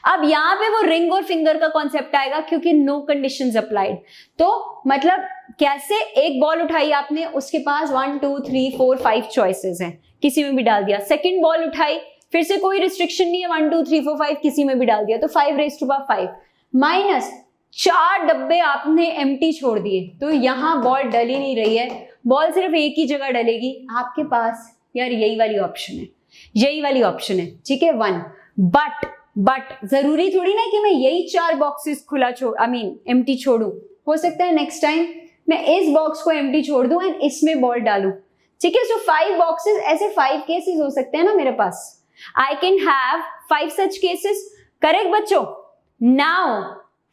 S1: अब यहां पे वो रिंग और फिंगर का कॉन्सेप्ट आएगा, क्योंकि नो कंडीशंस अप्लाइड. तो मतलब कैसे, एक बॉल उठाई आपने, उसके पास 1 2 3 4 5 चॉइसेस हैं, किसी में भी डाल दिया. सेकंड बॉल उठाई, फिर से कोई रिस्ट्रिक्शन नहीं है, 1 2 3 4 5 किसी में भी डाल दिया, तो 5 raised to power 5 माइनस 4 डब्बे आपने एम्प्टी छोड़ दिए, तो यहां बॉल डल ही नहीं रही है, बॉल सिर्फ एक ही जगह डलेगी आपके पास. यार यही वाली ऑप्शन है, यही वाली ऑप्शन है, ठीक है, 1. बट जरूरी थोड़ी ना कि मैं यही 4 बॉक्सेस खुला एम्प्टी छोड़ू. हो सकता है नेक्स्ट टाइम मैं इस बॉक्स को एम्प्टी छोड़ दूं एंड इसमें बॉल डालूं, ठीक है. सो 5 बॉक्सेस, ऐसे 5 केसेस हो सकते हैं ना मेरे पास. I can have 5 such cases, correct बच्चों. नाउ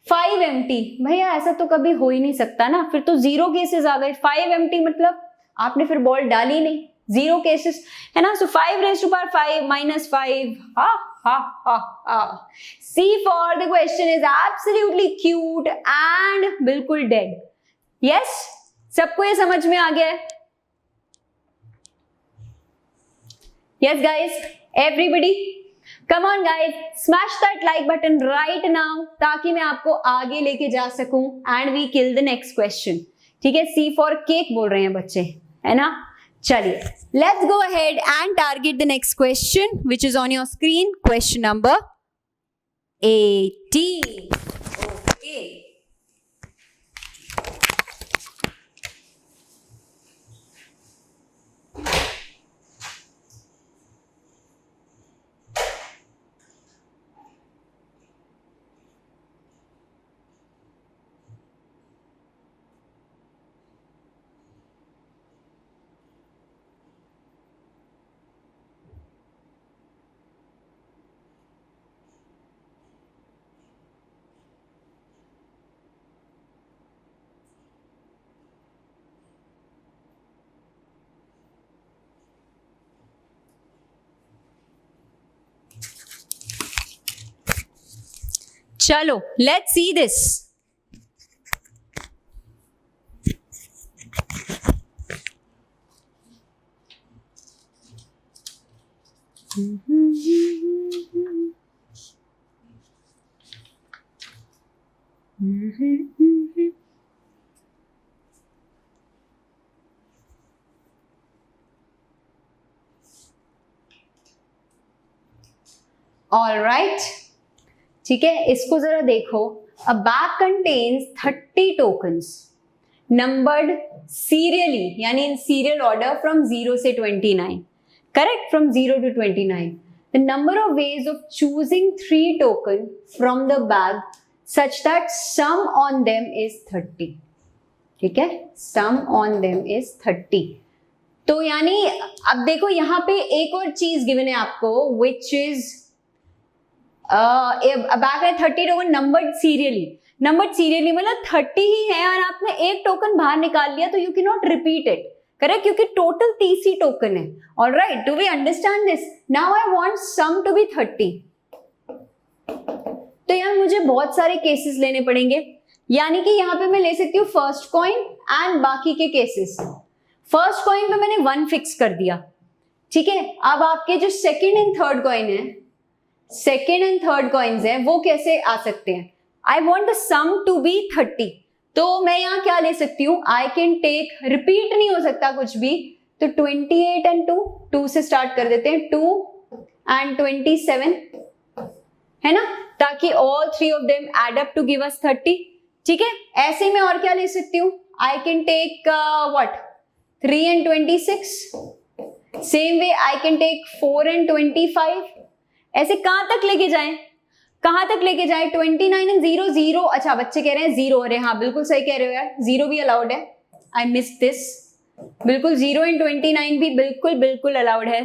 S1: 5 एम्प्टी, भैया ऐसा तो कभी हो ही नहीं सकता ना, फिर तो 0 केसेस आ गए. 5 एम्प्टी मतलब आपने फिर बॉल डाली नहीं, 0 केसेस, है ना. सो 5 raised to power 5 minus 5, C for the question is absolutely cute and बिल्कुल dead. Yes, सबको ये समझ में आ गया है? Yes guys, everybody, come on guys, smash that like button right now ताकि मैं आपको आगे लेके जा सकूं and we kill the next question. ठीक है, C for cake बोल रहे हैं बच्चे, है ना. चलिए, let's go ahead and target the next question which is on your screen. Question number 18. Okay. चलो, let's see this. All right. ठीक है, इसको जरा देखो. A bag contains 30 tokens numbered serially, यानी in serial order from 0 से 29. Correct? From 0 to 29. The number of ways of choosing 3 tokens from the bag such that sum on them is 30. ठीक है, sum on them is 30. तो यानी अब देखो यहाँ पे एक और चीज गिवन है आपको, which is बैग है 30 टोकन नंबर्ड सीरियली मतलब 30 ही है और आपने एक टोकन बाहर निकाल लिया तो you can not repeat it, correct, क्योंकि टोटल 30 ही टोकन है. Alright, do we understand this? Now I want sum to be 30. तो यार मुझे बहुत सारे केसेस लेने पड़ेंगे, यानी कि यहाँ पे मैं ले सकती हूँ फर्स्ट कॉइन एंड बाकी के केसेस. फर्स्ट कॉइन पे मैंने 1 फिक्स कर दिया, ठीक है. अब आपके जो सेकेंड एंड थर्ड कॉइन है, सेकेंड एंड थर्ड कॉइन्स हैं, वो कैसे आ सकते हैं? I want the sum to be 30. तो मैं यहाँ क्या ले सकती हूँ? आई कैन टेक, रिपीट नहीं हो सकता कुछ भी, तो 28 एंड 2, 2 से स्टार्ट कर देते हैं, 2 एंड 27, है ना, ताकि all three of them add up to give us 30। ठीक है, ऐसे ही मैं और क्या ले सकती हूँ, I can take what 3 and 26, same way I can take 4 and 25। ऐसे कहां तक लेके जाएं, कहां तक लेके जाएं, 29 एंड 0 0। अच्छा बच्चे कह रहे हैं 0, अरे हाँ बिल्कुल सही कह रहे हो यार, 0 भी अलाउड है, आई मिस दिस, बिल्कुल 0 एंड 29 भी बिल्कुल बिल्कुल अलाउड है।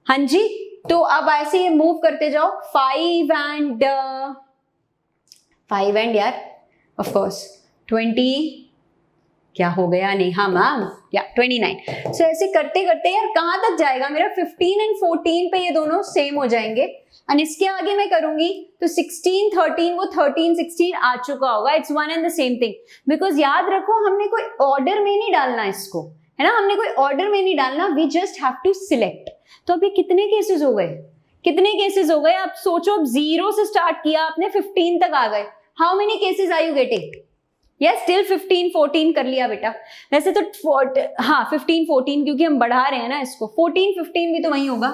S1: हाँ जी, तो अब ऐसे ही मूव करते जाओ, 5 एंड यार ऑफ कोर्स 20, क्या हो गया, नहीं हाँ मैम, या 29। सो ऐसे करते करते यार कहां तक जाएगा मेरा, 15 एंड 14 पे ये दोनों सेम हो जाएंगे, एंड इसके आगे मैं करूंगी तो 16 13, वो 13 16 आ चुका होगा, it's one and the same thing. Because याद रखो हमने कोई ऑर्डर में नहीं डालना इसको, है ना, हमने कोई ऑर्डर में नहीं डालना, we just have to select. तो अभी कितने केसेस हो गए, कितने केसेस हो गए, आप सोचो, अब 0 से स्टार्ट किया आपने, 15 तक आ गए, how many cases are you getting, yes till 15 14 कर लिया बेटा। वैसे तो हाँ 15 14 क्योंकि हम बढ़ा रहे हैं ना इसको, 14 15 भी तो वही होगा,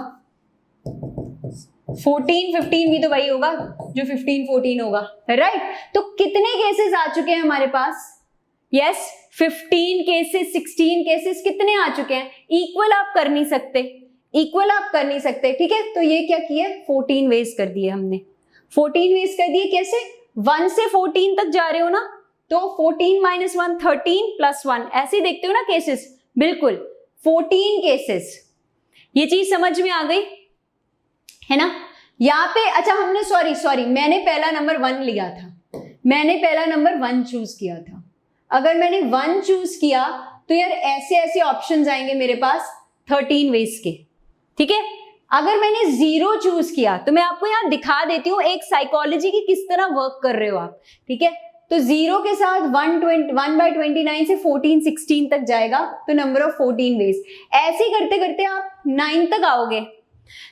S1: 14 15 भी तो वही होगा जो 15 14 होगा, राइट। तो कितने केसेस आ चुके हैं हमारे पास, यस 15 केसेस 16 केसेस कितने आ चुके हैं, इक्वल आप कर नहीं सकते, इक्वल आप कर नहीं सकते, ठीक है। तो ये क्या किए, 14 वेज कर दिए हमने, 14 वेज कर दिए, कैसे, 1 से 14 तक जा रहे हो ना, तो 14 - 1 13 + 1, ऐसे ही देखते हो ना केसेस, बिल्कुल 14 केसेस, ये चीज समझ में आ गई है ना। यहाँ पे अच्छा हमने सॉरी मैंने पहला नंबर 1 लिया था, मैंने पहला नंबर 1 चूज किया था। अगर मैंने 1 चूज किया तो यार ऐसे ऐसे ऑप्शंस आएंगे मेरे पास 13 वेज के, ठीक है। अगर मैंने 0 चूज किया तो मैं आपको यहाँ दिखा देती हूँ एक साइकोलॉजी की किस तरह वर्क कर रहे हो आप, ठीक है। तो 0 के साथ 1/29 से 14 16 तक जाएगा, तो नंबर ऑफ 14 वेज। ऐसे ही करते करते आप 9 तक आओगे।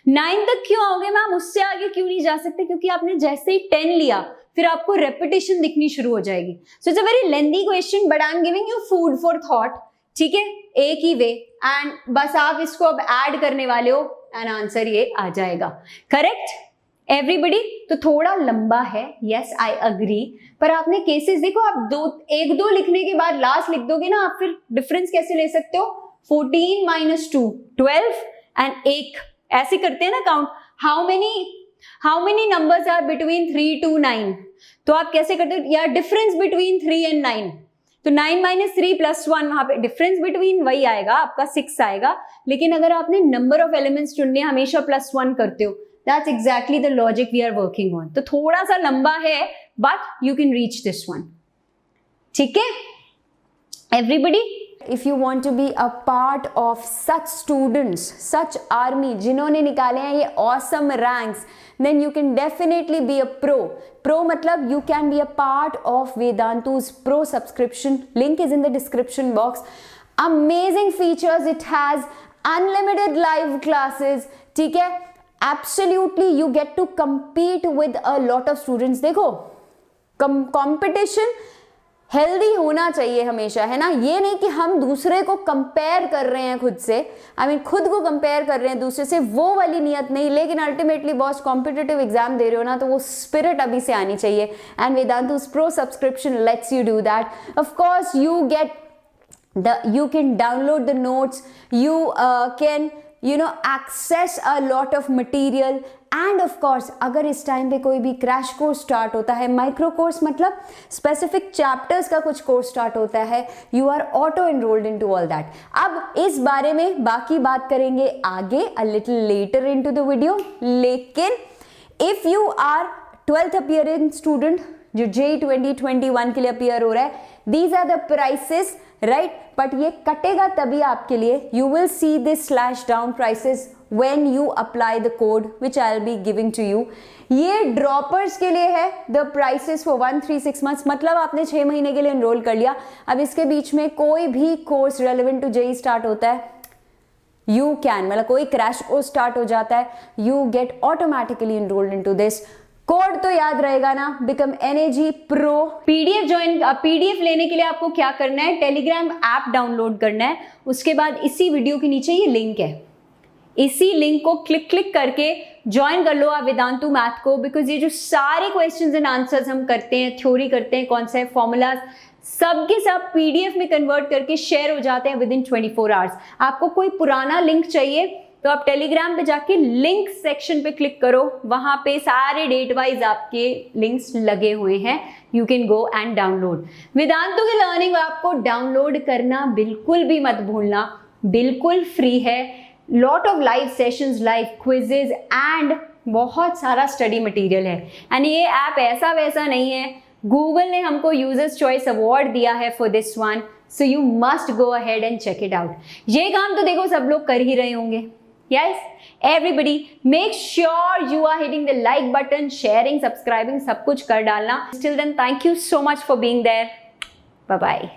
S1: 9 तक क्यों आओगे मैम, उससे आगे क्यों नहीं जा सकते, क्योंकि आपने जैसे ही 10 लिया फिर आपको रेपिटेशन दिखनी शुरू हो जाएगी। So it's a very lengthy question but I am giving you food for thought, ठीक है, एक ही वे, एंड बस आप इसको अब ऐड करने वाले हो एंड आंसर ये आ जाएगा, करेक्ट एवरीबडी। तो थोड़ा लंबा है, यस आई अग्री, पर आपने केसेस देखो, आप 1 2 लिखने के बाद लास्ट लिख दोगे ना, आप फिर डिफरेंस कैसे ले सकते हो, 14 - 2 12 एंड 1, ऐसे करते हैं ना count, how many numbers are between 3 to 9, तो आप कैसे करते हो यार, डिफरेंस बिटवीन 3 and 9, तो 9 - 3 + 1, वहां पे डिफरेंस बिटवीन वही आएगा आपका 6 आएगा, लेकिन अगर आपने नंबर ऑफ एलिमेंट्स चुनने हमेशा +1 करते हो, that's exactly the logic we are working on. तो थोड़ा सा लंबा है but you can reach this one, ठीक है everybody. If you want to be a part of such students, such army जिन्होंने निकाले हैं ये awesome ranks, then you can definitely be a pro. Pro मतलब you can be a part of Vedantu's pro subscription. Link is in the description box. Amazing features it has, unlimited live classes, ठीक है। Absolutely you get to compete with a lot of students. देखो competition healthy होना चाहिए हमेशा, है ना, ये नहीं कि हम दूसरे को कंपेयर कर रहे हैं खुद से, खुद को कंपेयर कर रहे हैं दूसरे से, वो वाली नियत नहीं, लेकिन अल्टीमेटली बॉस कॉम्पिटिटिव एग्जाम दे रहे हो ना, तो वो स्पिरिट अभी से आनी चाहिए, and Vedantu's pro subscription lets you do that. Of course you can download the notes, you can access a lot of material, and of course अगर इस टाइम पे कोई भी क्रैश कोर्स स्टार्ट होता है, माइक्रो कोर्स मतलब स्पेसिफिक चैप्टर्स का कुछ कोर्स स्टार्ट होता है, you are auto enrolled into all that. अब इस बारे में बाकी बात करेंगे आगे, a little later into the video, लेकिन if you are 12th appearing student जो JEE 2021 के लिए अपियर हो रहा है, these are the prices, right, but ये कटेगा तभी आपके लिए, you will see this slash down prices when you apply the code which I'll be giving to you. ये ड्रॉपर्स के लिए है, the prices for 1-3-6 months, मतलब आपने 6 महीने के लिए एनरोल कर लिया, अब इसके बीच में कोई भी course relevant to JEE start होता है, you can, मतलब कोई क्रैश कोर्स स्टार्ट हो जाता है, you get automatically enrolled into this code तो याद रहेगा ना, बिकम NAG Pro। पीडीएफ लेने के लिए आपको क्या करना है, टेलीग्राम ऐप डाउनलोड करना है। उसके बाद इसी वीडियो के नीचे ये लिंक है, इसी लिंक को क्लिक करके ज्वाइन कर लो आप वेदांतु मैथ को, बिकॉज ये जो सारे क्वेश्चंस एंड आंसर्स हम करते हैं, थ्योरी करते हैं, कॉन्सेप्ट, फॉर्मूलाज, सबके सब पीडीएफ में कन्वर्ट करके शेयर हो जाते हैं विद इन 24 आवर्स। आपको कोई पुराना लिंक चाहिए तो आप टेलीग्राम पे जाके लिंक सेक्शन पे क्लिक करो, वहां पे सारे डेट वाइज आपके लिंक्स लगे हुए हैं, you can go and download. Vedantu की लर्निंग आपको डाउनलोड करना बिल्कुल भी मत भूलना, बिल्कुल फ्री है। Lot of live sessions, live quizzes and बहुत सारा स्टडी मटेरियल है। एंड ये ऐप ऐसा वैसा नहीं है, गूगल ने हमको यूजर्स चॉइस अवार्ड दिया है for this one, so you must go ahead and check it out. ये काम तो देखो सब लोग कर ही रहे होंगे। Yes, everybody, make sure you are hitting the like button, sharing, subscribing, सब कुछ कर डालना। Till then, thank you so much for being there. Bye bye.